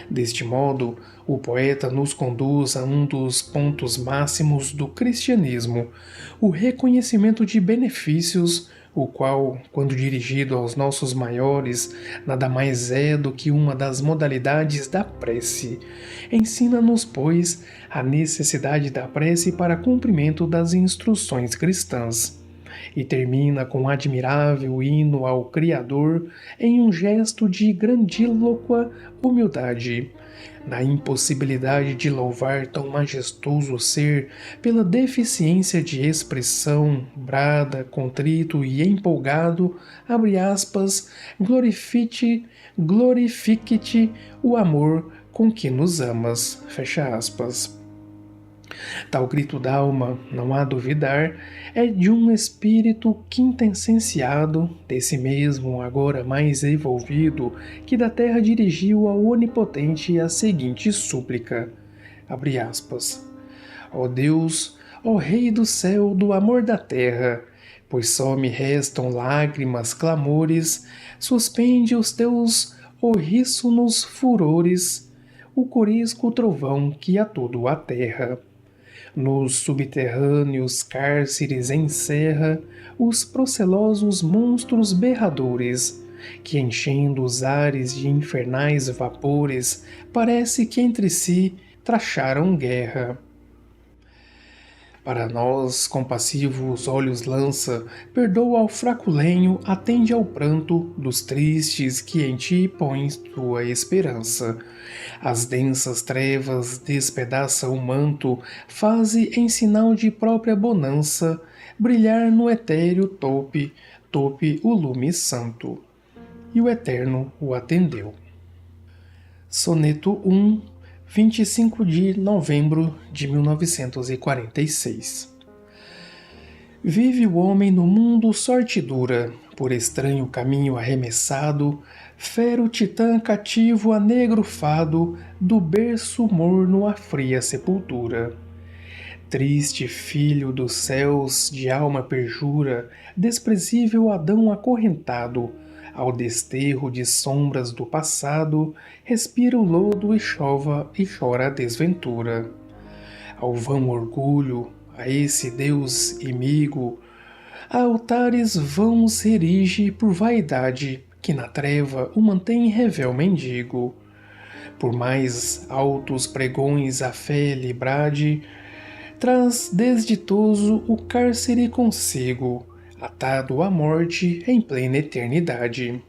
Deste modo, o poeta nos conduz a um dos pontos máximos do cristianismo, o reconhecimento de benefícios, o qual, quando dirigido aos nossos maiores, nada mais é do que uma das modalidades da prece. Ensina-nos, pois, a necessidade da prece para cumprimento das instruções cristãs. E termina com um admirável hino ao Criador em um gesto de grandílocua humildade. Na impossibilidade de louvar tão majestoso ser pela deficiência de expressão, brada, contrito e empolgado, abre aspas, glorifique-te o amor com que nos amas, fecha aspas. Tal grito d'alma, não há duvidar, é de um espírito quintessenciado, desse mesmo agora mais evolvido, que da terra dirigiu ao Onipotente a seguinte súplica, abre aspas, ó Deus, ó Rei do céu, do amor da terra, pois só me restam lágrimas, clamores, suspende os teus horríssonos furores, o corisco trovão que a tudo aterra. Nos subterrâneos cárceres encerra os procelosos monstros berradores, que enchendo os ares de infernais vapores, parece que entre si tracharam guerra. Para nós, compassivos olhos lança, perdoa ao fraco lenho, atende ao pranto dos tristes que em ti põem tua esperança. As densas trevas despedaça o manto, faze em sinal de própria bonança, brilhar no etéreo tope o lume santo. E o Eterno o atendeu. Soneto 1, 25 de novembro de 1946. Vive o homem no mundo sorte dura, por estranho caminho arremessado, fera o titã cativo a negro fado, do berço morno à fria sepultura. Triste filho dos céus, de alma perjura, desprezível Adão acorrentado, ao desterro de sombras do passado, respira o lodo e chora a desventura. Ao vão orgulho, a esse Deus imigo, a altares vãos se erige por vaidade, que na treva o mantém revel mendigo. Por mais altos pregões a fé lhe brade, traz desditoso o cárcere consigo, atado à morte em plena eternidade.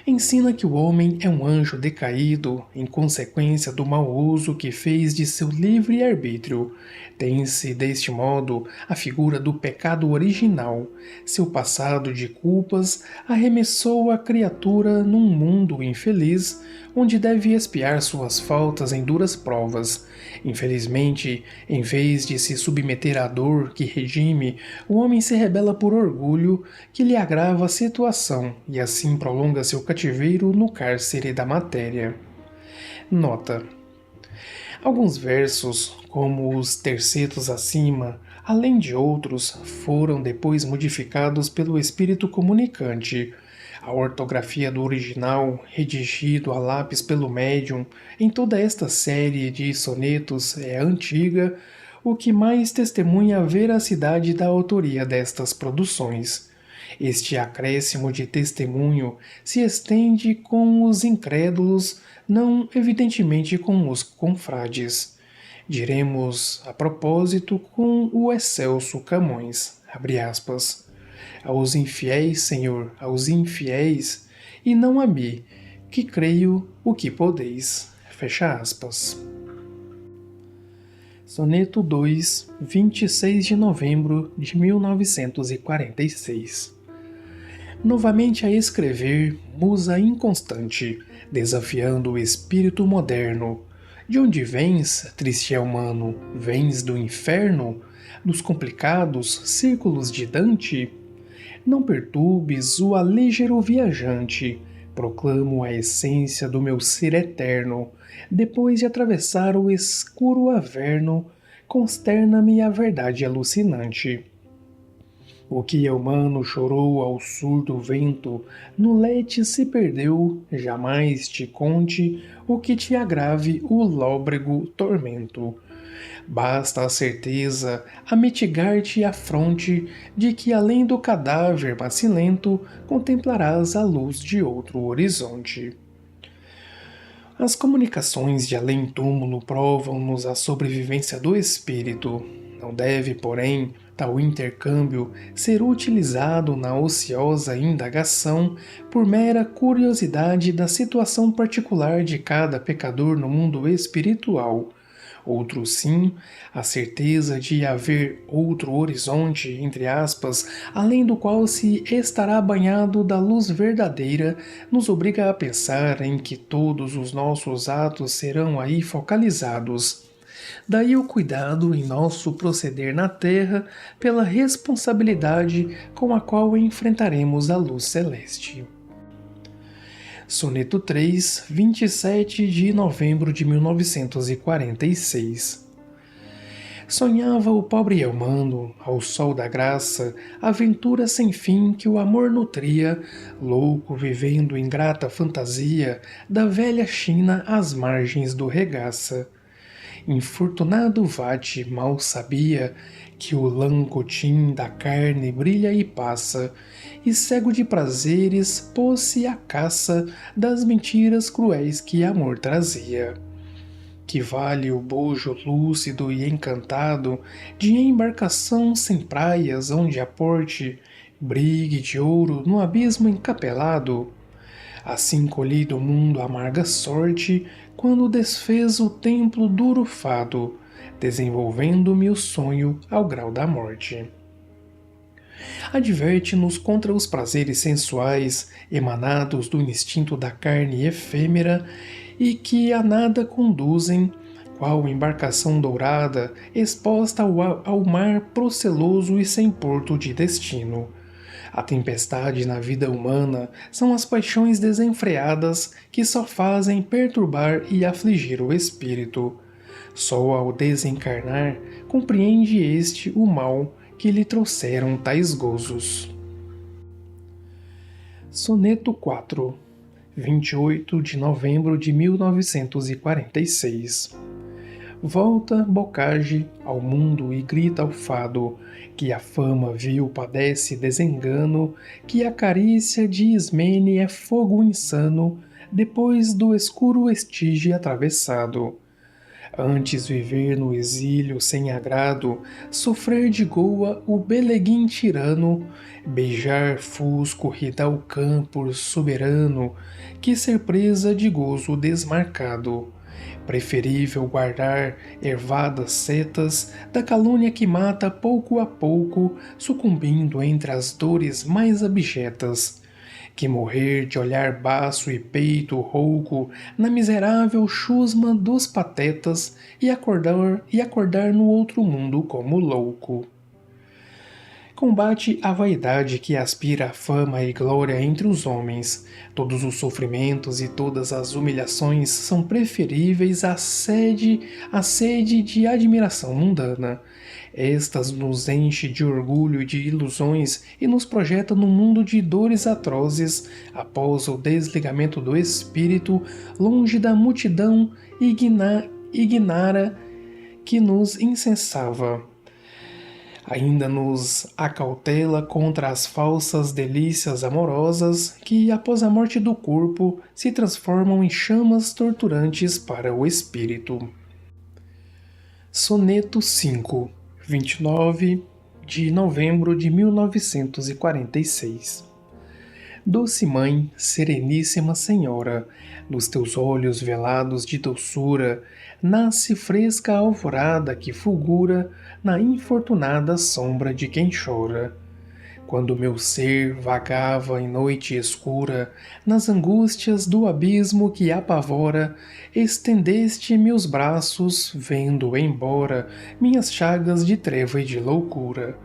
Ensina que o homem é um anjo decaído em consequência do mau uso que fez de seu livre arbítrio. Tem-se deste modo a figura do pecado original. Seu passado de culpas arremessou a criatura num mundo infeliz, onde deve expiar suas faltas em duras provas. Infelizmente, em vez de se submeter à dor que redime, o homem se rebela por orgulho que lhe agrava a situação e assim prolonga seu cativeiro no cárcere da matéria. Nota: alguns versos, como os tercetos acima, além de outros, foram depois modificados pelo espírito comunicante. A ortografia do original, redigido a lápis pelo médium, em toda esta série de sonetos é antiga, o que mais testemunha a veracidade da autoria destas produções. Este acréscimo de testemunho se estende com os incrédulos, não evidentemente com os confrades. Diremos, a propósito, com o excelso Camões, abre aspas, aos infiéis, Senhor, aos infiéis, e não a mim, que creio o que podeis. Fecha aspas. Soneto 2, 26 de novembro de 1946. Novamente a escrever, musa inconstante, desafiando o espírito moderno. De onde vens, triste humano? Vens do inferno? Dos complicados círculos de Dante? Não perturbes o alígero viajante, proclamo a essência do meu ser eterno. Depois de atravessar o escuro averno, consterna-me a verdade alucinante. O que humano chorou ao surdo vento, no leite se perdeu, jamais te conte o que te agrave o lóbrego tormento. Basta a certeza a mitigar-te a fronte de que além do cadáver macilento contemplarás a luz de outro horizonte. As comunicações de além-túmulo provam-nos a sobrevivência do espírito. Não deve, porém, tal intercâmbio ser utilizado na ociosa indagação por mera curiosidade da situação particular de cada pecador no mundo espiritual. Outro sim, a certeza de haver outro horizonte, entre aspas, além do qual se estará banhado da luz verdadeira, nos obriga a pensar em que todos os nossos atos serão aí focalizados. Daí o cuidado em nosso proceder na Terra pela responsabilidade com a qual enfrentaremos a luz celeste. Soneto 3, 27 de novembro de 1946. Sonhava o pobre Eumano, ao sol da graça, aventura sem fim que o amor nutria, louco vivendo ingrata fantasia da velha China às margens do regaça. Infortunado Vate mal sabia que o lancotim da carne brilha e passa, e cego de prazeres pôs-se à caça das mentiras cruéis que amor trazia. Que vale o bojo lúcido e encantado de embarcação sem praias onde aporte brigue de ouro no abismo encapelado? Assim colhi do mundo amarga sorte quando desfez o templo duro fado, desenvolvendo-me o sonho ao grau da morte. Adverte-nos contra os prazeres sensuais emanados do instinto da carne efêmera e que a nada conduzem, qual embarcação dourada exposta ao mar proceloso e sem porto de destino. A tempestade na vida humana são as paixões desenfreadas que só fazem perturbar e afligir o espírito. Só ao desencarnar compreende este o mal que lhe trouxeram tais gozos. Soneto 4, 28 de novembro de 1946. Volta, Bocage, ao mundo e grita ao fado, que a fama vil padece desengano, que a carícia de Ismene é fogo insano, depois do escuro estige atravessado. Antes viver no exílio sem agrado, sofrer de goa o beleguim tirano, beijar fusco Ridalcã por soberano, que ser presa de gozo desmarcado. Preferível guardar ervadas setas da calúnia que mata pouco a pouco, sucumbindo entre as dores mais abjetas, que morrer de olhar baço e peito rouco na miserável chusma dos patetas e acordar no outro mundo como louco. Combate a vaidade que aspira a fama e glória entre os homens. Todos os sofrimentos e todas as humilhações são preferíveis à sede de admiração mundana. Estas nos enche de orgulho e de ilusões e nos projeta num mundo de dores atrozes após o desligamento do espírito, longe da multidão ignara que nos incensava. Ainda nos acautela contra as falsas delícias amorosas que, após a morte do corpo, se transformam em chamas torturantes para o espírito. Soneto 5, 29 de novembro de 1946. Doce Mãe, Sereníssima Senhora, dos teus olhos velados de doçura, nasce fresca a alvorada que fulgura na infortunada sombra de quem chora. Quando meu ser vagava em noite escura, nas angústias do abismo que apavora, estendeste-me os braços, vendo embora minhas chagas de treva e de loucura.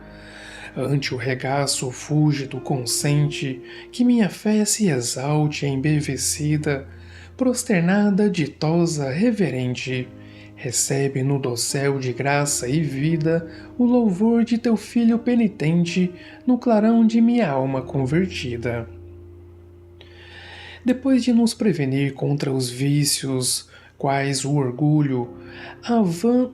Ante o regaço fúlgido consente, que minha fé se exalte embevecida, prosternada, ditosa, reverente, recebe no dossel de graça e vida o louvor de teu filho penitente no clarão de minha alma convertida. Depois de nos prevenir contra os vícios, quais o orgulho, a vã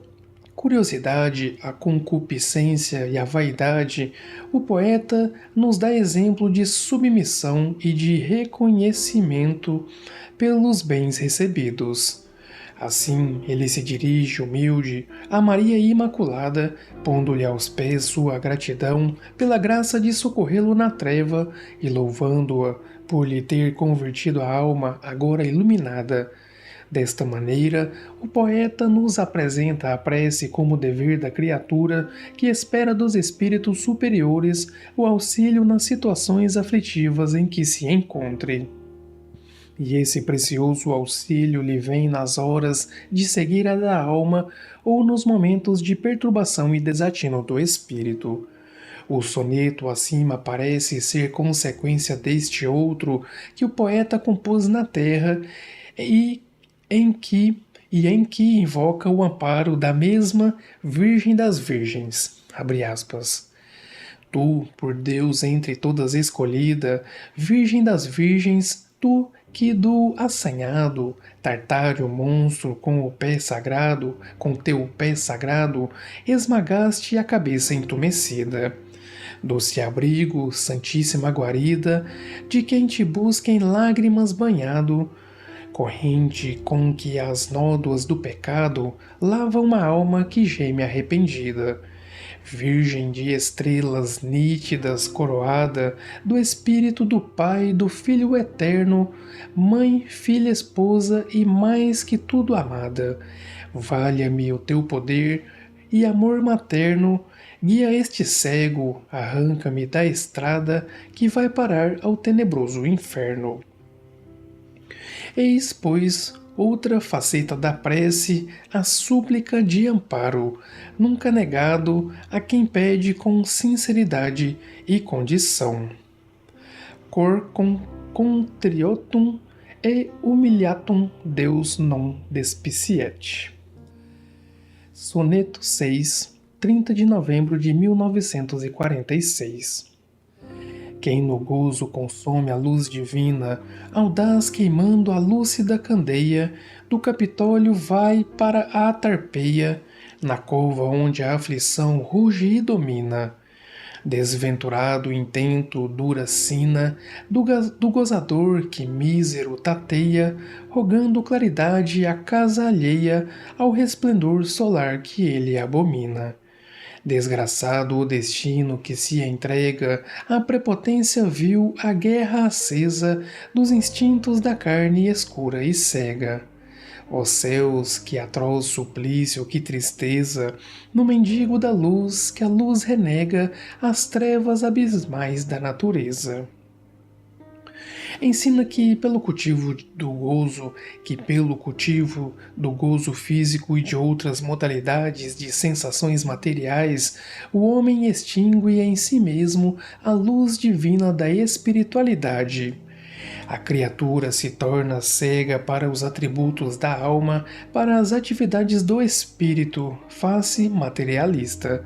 curiosidade, a concupiscência e a vaidade, o poeta nos dá exemplo de submissão e de reconhecimento pelos bens recebidos. Assim, ele se dirige humilde a Maria Imaculada, pondo-lhe aos pés sua gratidão pela graça de socorrê-lo na treva e louvando-a por lhe ter convertido a alma agora iluminada. Desta maneira, o poeta nos apresenta a prece como dever da criatura que espera dos espíritos superiores o auxílio nas situações aflitivas em que se encontre. E esse precioso auxílio lhe vem nas horas de cegueira da alma ou nos momentos de perturbação e desatino do espírito. O soneto acima parece ser consequência deste outro que o poeta compôs na terra e em que invoca o amparo da mesma Virgem das Virgens, abre aspas. Tu, por Deus entre todas escolhida, Virgem das Virgens, tu que do assanhado, tartário monstro com teu pé sagrado, esmagaste a cabeça entumecida. Doce abrigo, santíssima guarida, de quem te busca em lágrimas banhado, corrente com que as nódoas do pecado lava uma alma que geme arrependida. Virgem de estrelas nítidas coroada do Espírito do Pai, do Filho eterno, Mãe, Filha, Esposa e mais que tudo amada, valha-me o teu poder e amor materno, guia este cego, arranca-me da estrada que vai parar ao tenebroso inferno. Eis, pois, outra faceta da prece, a súplica de amparo, nunca negado a quem pede com sinceridade e condição. Cor contriotum e humiliatum Deus non despiciet. Soneto 6, 30 de novembro de 1946. Quem no gozo consome a luz divina, audaz queimando a lúcida candeia, do Capitólio vai para a Tarpeia, na cova onde a aflição ruge e domina. Desventurado intento dura sina do gozador que mísero tateia, rogando claridade à casa alheia ao resplendor solar que ele abomina. Desgraçado o destino que se entrega à prepotência vil, à guerra acesa dos instintos da carne escura e cega. Ó céus, que atroz suplício, que tristeza, no mendigo da luz que a luz renega às trevas abismais da natureza. Ensina que pelo cultivo do gozo físico e de outras modalidades de sensações materiais, o homem extingue em si mesmo a luz divina da espiritualidade. A criatura se torna cega para os atributos da alma, para as atividades do espírito, face materialista.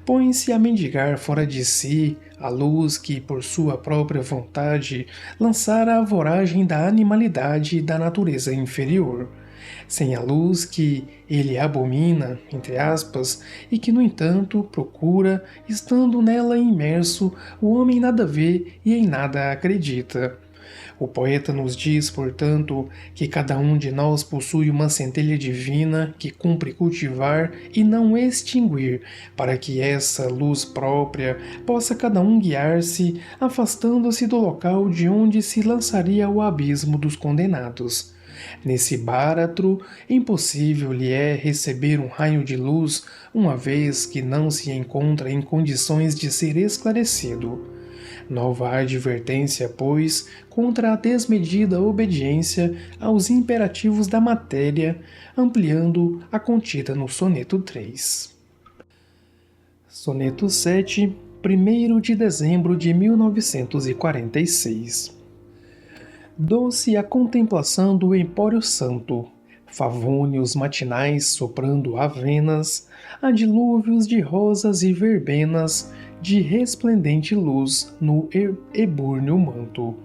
Põe-se a mendigar fora de si a luz que, por sua própria vontade, lançara a voragem da animalidade e da natureza inferior. Sem a luz que ele abomina, entre aspas, e que, no entanto, procura, estando nela imerso, o homem nada vê e em nada acredita. O poeta nos diz, portanto, que cada um de nós possui uma centelha divina que cumpre cultivar e não extinguir, para que essa luz própria possa cada um guiar-se, afastando-se do local de onde se lançaria o abismo dos condenados. Nesse báratro, impossível lhe é receber um raio de luz, uma vez que não se encontra em condições de ser esclarecido. Nova advertência, pois, contra a desmedida obediência aos imperativos da matéria, ampliando a contida no soneto 3. Soneto 7, 1º de dezembro de 1946. Doce a contemplação do empório santo, favônios matinais soprando avenas, a dilúvios de rosas e verbenas, de resplendente luz no ebúrneo manto.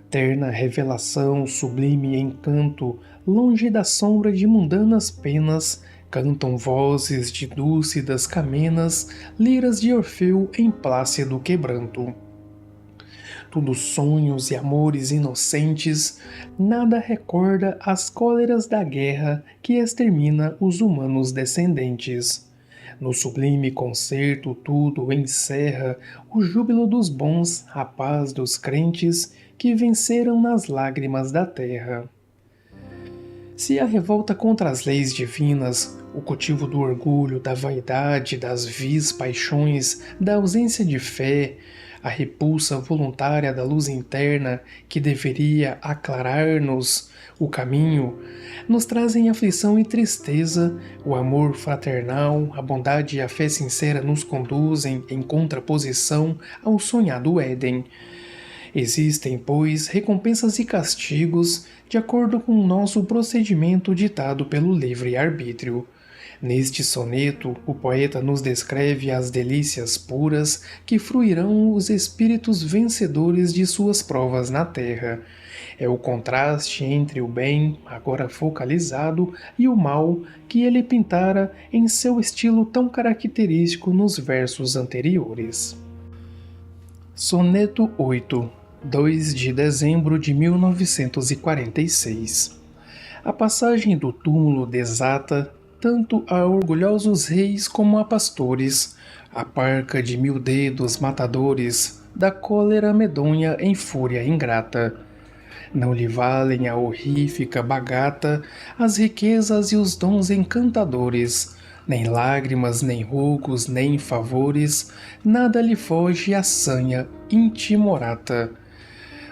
Terna revelação, sublime encanto, longe da sombra de mundanas penas, cantam vozes de dúlcidas camenas, liras de Orfeu em plácido quebranto. Tudo sonhos e amores inocentes, nada recorda as cóleras da guerra que extermina os humanos descendentes. No sublime concerto tudo encerra o júbilo dos bons, a paz dos crentes que venceram nas lágrimas da terra. Se a revolta contra as leis divinas, o cultivo do orgulho, da vaidade, das vis paixões, da ausência de fé, a repulsa voluntária da luz interna que deveria aclarar-nos o caminho, nos trazem aflição e tristeza, o amor fraternal, a bondade e a fé sincera nos conduzem em contraposição ao sonhado Éden. Existem, pois, recompensas e castigos de acordo com o nosso procedimento ditado pelo livre-arbítrio. Neste soneto, o poeta nos descreve as delícias puras que fruirão os espíritos vencedores de suas provas na terra. É o contraste entre o bem, agora focalizado, e o mal que ele pintara em seu estilo tão característico nos versos anteriores. Soneto 8, 2 de dezembro de 1946. A passagem do túmulo desata tanto a orgulhosos reis como a pastores, a parca de 1000 dedos matadores, da cólera medonha em fúria ingrata. Não lhe valem a horrífica bagata, as riquezas e os dons encantadores, nem lágrimas, nem rogos, nem favores, nada lhe foge à sanha intimorata.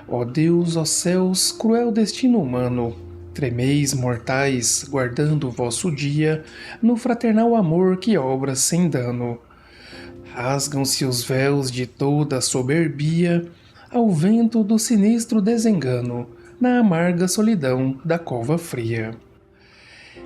Ó Deus, ó céus, cruel destino humano, tremeis, mortais, guardando o vosso dia, no fraternal amor que obra sem dano. Rasgam-se os véus de toda a soberbia, ao vento do sinistro desengano, na amarga solidão da cova fria.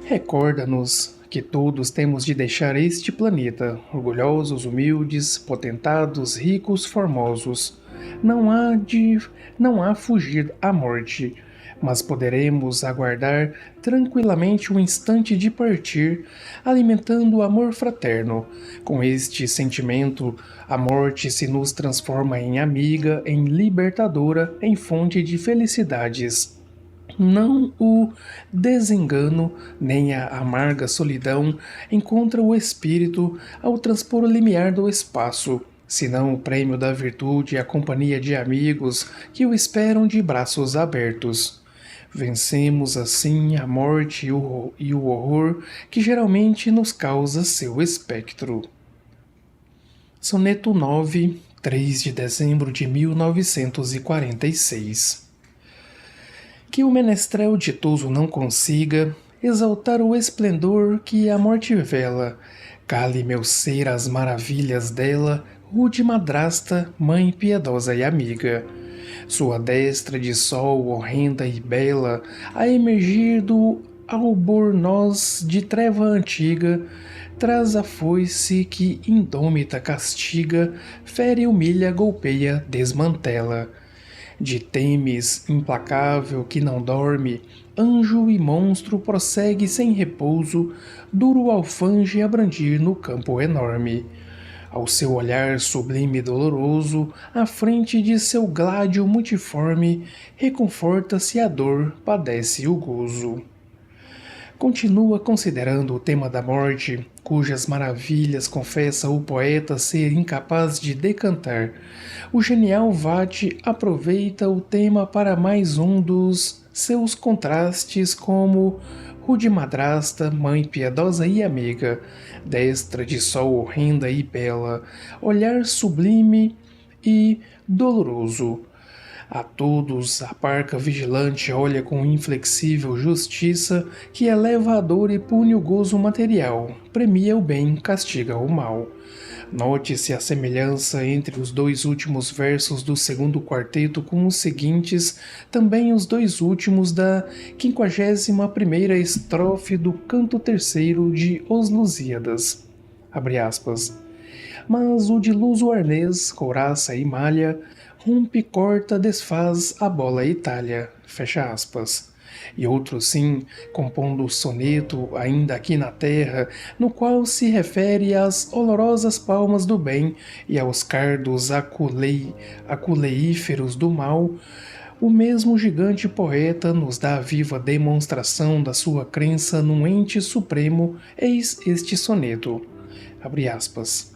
Recorda-nos que todos temos de deixar este planeta, orgulhosos, humildes, potentados, ricos, formosos. Não há fugir à morte, mas poderemos aguardar tranquilamente o instante de partir, alimentando o amor fraterno. Com este sentimento, a morte se nos transforma em amiga, em libertadora, em fonte de felicidades. Não o desengano, nem a amarga solidão encontra o espírito ao transpor o limiar do espaço, senão o prêmio da virtude e a companhia de amigos que o esperam de braços abertos. Vencemos assim a morte e o horror que geralmente nos causa seu espectro. Soneto 9, 3 de dezembro de 1946. Que o menestrel ditoso não consiga exaltar o esplendor que a morte vela, cale meu ser as maravilhas dela, rude madrasta, mãe piedosa e amiga. Sua destra de sol horrenda e bela, a emergir do albornoz de treva antiga, traz a foice que indômita castiga, fere, humilha, golpeia, desmantela. De Temis, implacável que não dorme, anjo e monstro prossegue sem repouso, duro alfange a brandir no campo enorme. Ao seu olhar sublime e doloroso, à frente de seu gládio multiforme, reconforta-se a dor, padece o gozo. Continua considerando o tema da morte, cujas maravilhas confessa o poeta ser incapaz de decantar. O genial Vate aproveita o tema para mais um dos seus contrastes como rude madrasta, mãe piedosa e amiga, destra de sol horrenda e bela, olhar sublime e doloroso. A todos a parca vigilante olha com inflexível justiça que eleva a dor e pune o gozo material, premia o bem, castiga o mal. Note-se a semelhança entre os dois últimos versos do segundo quarteto com os seguintes, também os dois últimos da 51ª estrofe do canto terceiro de Os Lusíadas. Abre aspas. Mas o de luso arnês, couraça e malha, rompe, corta, desfaz a bola e talha, fecha aspas. E outro sim, compondo o soneto ainda aqui na terra, no qual se refere às olorosas palmas do bem e aos cardos aculeíferos do mal, o mesmo gigante poeta nos dá a viva demonstração da sua crença num ente supremo, eis este soneto. Abre aspas.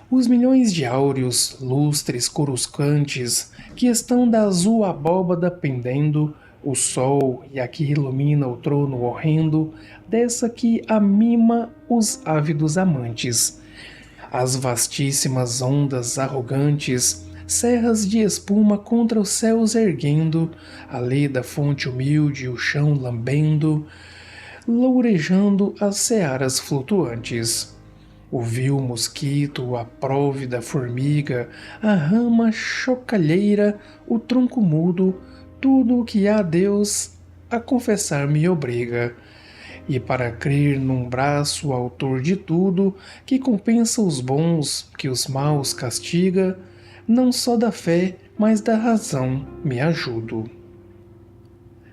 Os milhões de áureos, lustres coruscantes, que estão da azul abóbada pendendo, o sol e a que ilumina o trono horrendo, dessa que amima os ávidos amantes. As vastíssimas ondas arrogantes, serras de espuma contra os céus erguendo, a leda fonte humilde o chão lambendo, lourejando as searas flutuantes. O vil mosquito, a próvida formiga, a rama chocalheira, o tronco mudo, tudo o que há Deus a confessar me obriga. E para crer num braço autor de tudo, que compensa os bons, que os maus castiga, não só da fé, mas da razão me ajudo.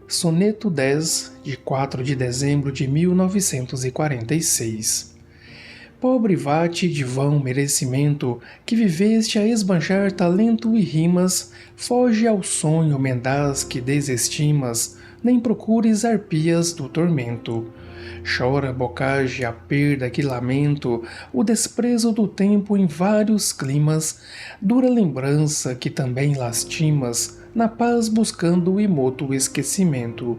Soneto 10, de 4 de dezembro de 1946. Pobre vate de vão merecimento, que viveste a esbanjar talento e rimas, foge ao sonho mendaz que desestimas, nem procures arpias do tormento. Chora bocage a perda que lamento, o desprezo do tempo em vários climas, dura lembrança que também lastimas, na paz buscando o imoto esquecimento.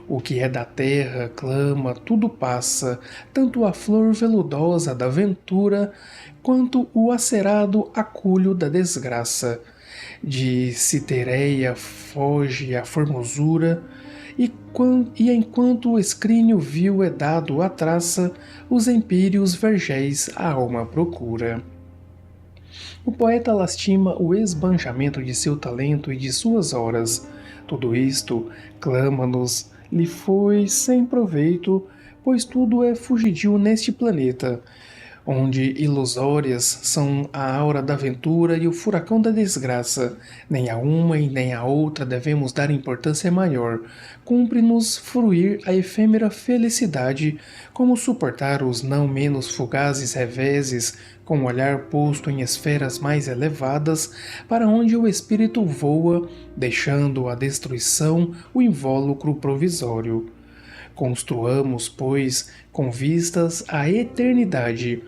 O que é da terra clama, tudo passa, tanto a flor veludosa da ventura, quanto o acerado aculho da desgraça. De Citereia foge a formosura, e enquanto o escrínio vil é dado à traça, os empíreos vergéis a alma procura. O poeta lastima o esbanjamento de seu talento e de suas horas. Tudo isto, clama-nos, lhe foi sem proveito, pois tudo é fugidio neste planeta, onde ilusórias são a aura da aventura e o furacão da desgraça. Nem a uma e nem a outra devemos dar importância maior. Cumpre-nos fruir a efêmera felicidade, como suportar os não menos fugazes reveses, com o olhar posto em esferas mais elevadas, para onde o espírito voa, deixando a destruição o invólucro provisório. Construamos, pois, com vistas à eternidade.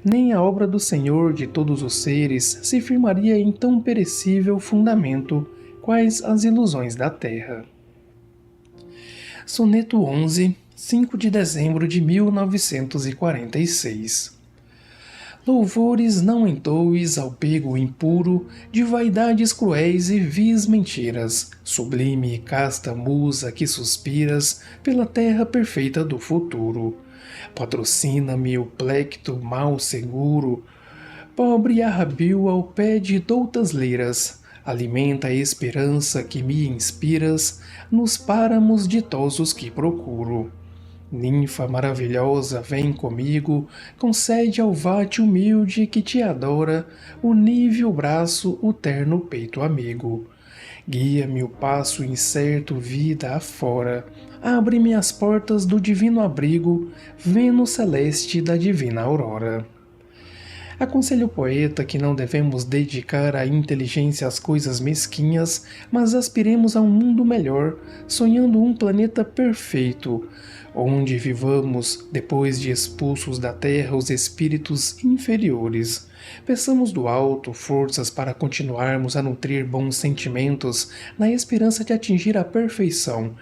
Nem a obra do Senhor de todos os seres se firmaria em tão perecível fundamento, quais as ilusões da terra. Soneto 11, 5 de dezembro de 1946. Louvores não entoes ao pego impuro de vaidades cruéis e vis mentiras, sublime e casta musa que suspiras pela terra perfeita do futuro. Patrocina-me o plecto mal seguro, pobre arrabil ao pé de doutas liras, alimenta a esperança que me inspiras nos páramos ditosos que procuro. Ninfa maravilhosa, vem comigo, concede ao vate humilde que te adora o nível braço, o terno peito amigo. Guia-me o passo incerto vida afora, abre-me as portas do divino abrigo, Vênus celeste da divina aurora. Aconselho o poeta que não devemos dedicar a inteligência às coisas mesquinhas, mas aspiremos a um mundo melhor, sonhando um planeta perfeito, onde vivamos, depois de expulsos da terra os espíritos inferiores. Peçamos do alto forças para continuarmos a nutrir bons sentimentos na esperança de atingir a perfeição.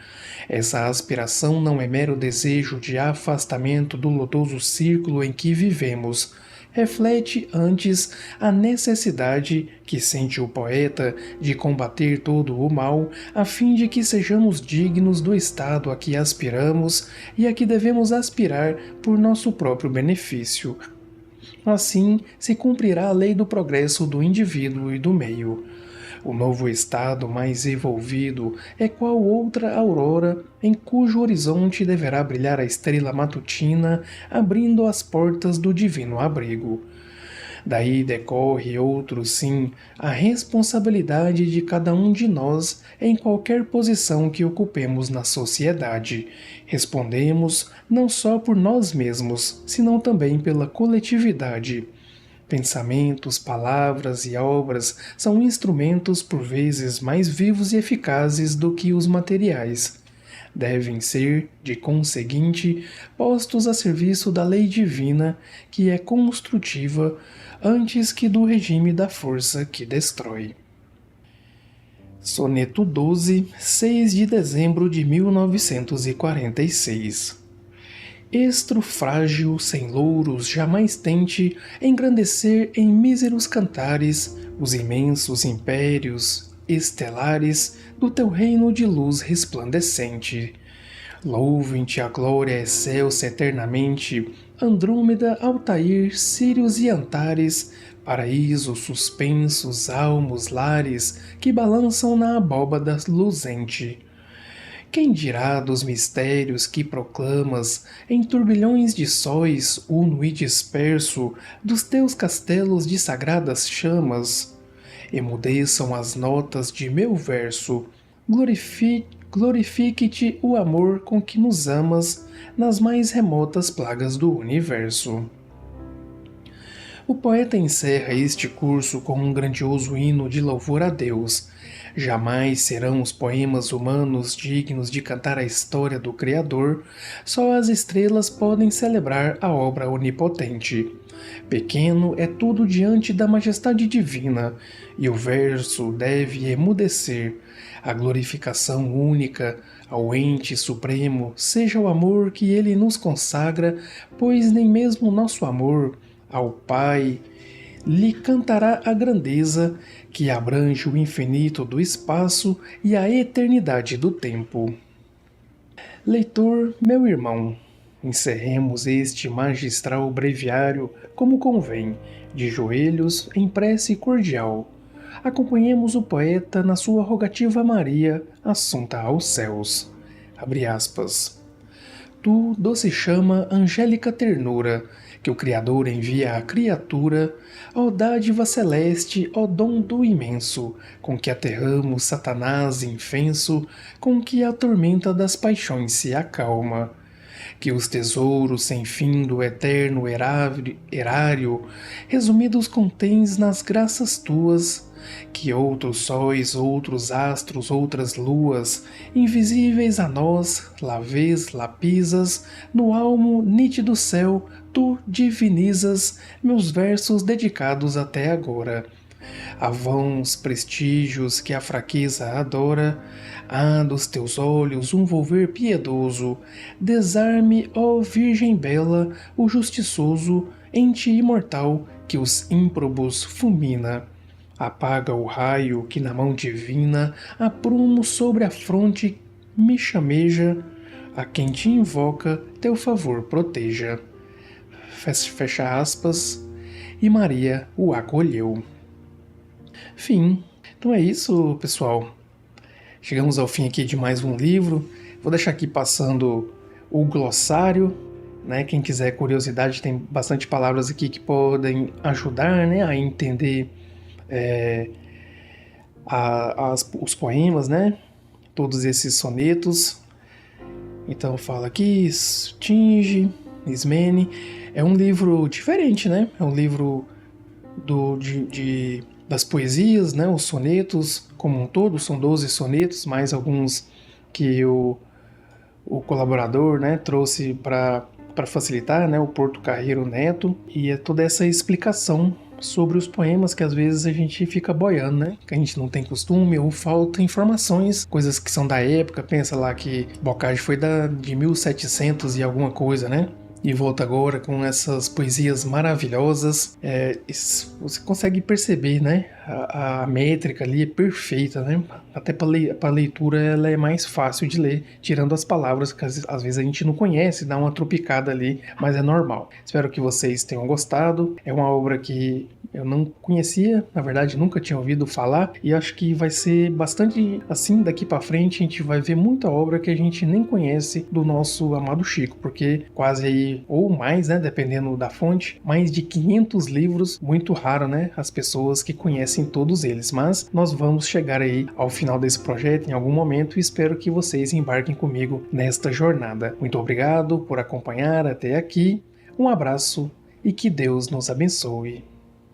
Essa aspiração não é mero desejo de afastamento do lodoso círculo em que vivemos. Reflete antes a necessidade que sente o poeta de combater todo o mal, a fim de que sejamos dignos do estado a que aspiramos e a que devemos aspirar por nosso próprio benefício. Assim se cumprirá a lei do progresso do indivíduo e do meio. O novo estado mais evolvido é qual outra aurora em cujo horizonte deverá brilhar a estrela matutina, abrindo as portas do divino abrigo. Daí decorre outro sim, a responsabilidade de cada um de nós em qualquer posição que ocupemos na sociedade. Respondemos não só por nós mesmos, senão também pela coletividade. Pensamentos, palavras e obras são instrumentos por vezes mais vivos e eficazes do que os materiais. Devem ser, de conseguinte, postos a serviço da lei divina, que é construtiva, antes que do regime da força que destrói. Soneto 12, 6 de dezembro de 1946. Estro frágil, sem louros, jamais tente engrandecer em míseros cantares os imensos impérios estelares do teu reino de luz resplandecente. Louvem-te a glória excelsa eternamente, Andrômeda, Altair, Sírios e Antares, paraísos suspensos, almos, lares, que balançam na abóbada luzente. Quem dirá dos mistérios que proclamas, em turbilhões de sóis, uno e disperso, dos teus castelos de sagradas chamas? Emudeçam as notas de meu verso, glorifique-te o amor com que nos amas nas mais remotas plagas do universo. O poeta encerra este curso com um grandioso hino de louvor a Deus. Jamais serão os poemas humanos dignos de cantar a história do Criador, só as estrelas podem celebrar a obra onipotente. Pequeno é tudo diante da majestade divina, e o verso deve emudecer. A glorificação única ao ente supremo seja o amor que ele nos consagra, pois nem mesmo nosso amor ao Pai lhe cantará a grandeza que abrange o infinito do espaço e a eternidade do tempo. Leitor, meu irmão, encerremos este magistral breviário como convém, de joelhos em prece cordial. Acompanhemos o poeta na sua rogativa a Maria, assunta aos céus. Abre aspas. Tu, doce chama, angélica ternura, que o Criador envia à criatura, ó dádiva celeste, ó dom do imenso, com que aterramos Satanás infenso, com que a tormenta das paixões se acalma. Que os tesouros sem fim do eterno erário, resumidos contens nas graças tuas, que outros sóis, outros astros, outras luas, invisíveis a nós, lá vês, lá pisas, no almo nítido céu, tu divinizas meus versos dedicados até agora. A vãos prestígios que a fraqueza adora, dos teus olhos um volver piedoso, desarme, ó Virgem bela, o justiçoso, ente imortal que os ímprobos fulmina. Apaga o raio que na mão divina a prumo sobre a fronte me chameja, a quem te invoca teu favor proteja. Fecha aspas, e Maria o acolheu. Fim. Então é isso, pessoal. Chegamos ao fim aqui de mais um livro. Vou deixar aqui passando o glossário, né? Quem quiser curiosidade, tem bastante palavras aqui que podem ajudar, né, a entender os poemas, né? Todos esses sonetos. Então fala aqui, Stinge, Ismene. É um livro diferente, né? É um livro das poesias, né? Os sonetos como um todo, são 12 sonetos, mais alguns que o colaborador, né, trouxe para facilitar, né, o Porto Carreiro Neto, e é toda essa explicação sobre os poemas que às vezes a gente fica boiando, né? Que a gente não tem costume ou falta informações, coisas que são da época. Pensa lá que Bocage foi de 1700 e alguma coisa, né? E volta agora com essas poesias maravilhosas. Você consegue perceber, né? A métrica ali é perfeita, né? Até para leitura ela é mais fácil de ler, tirando as palavras que às vezes a gente não conhece, dá uma tropicada ali, mas é normal. Espero que vocês tenham gostado. É uma obra que eu não conhecia, na verdade nunca tinha ouvido falar, e acho que vai ser bastante assim daqui para frente. A gente vai ver muita obra que a gente nem conhece do nosso amado Chico, porque quase aí, ou mais, né, dependendo da fonte, mais de 500 livros, muito raro, né, as pessoas que conhecem todos eles, mas nós vamos chegar aí ao final desse projeto em algum momento e espero que vocês embarquem comigo nesta jornada. Muito obrigado por acompanhar até aqui, um abraço e que Deus nos abençoe.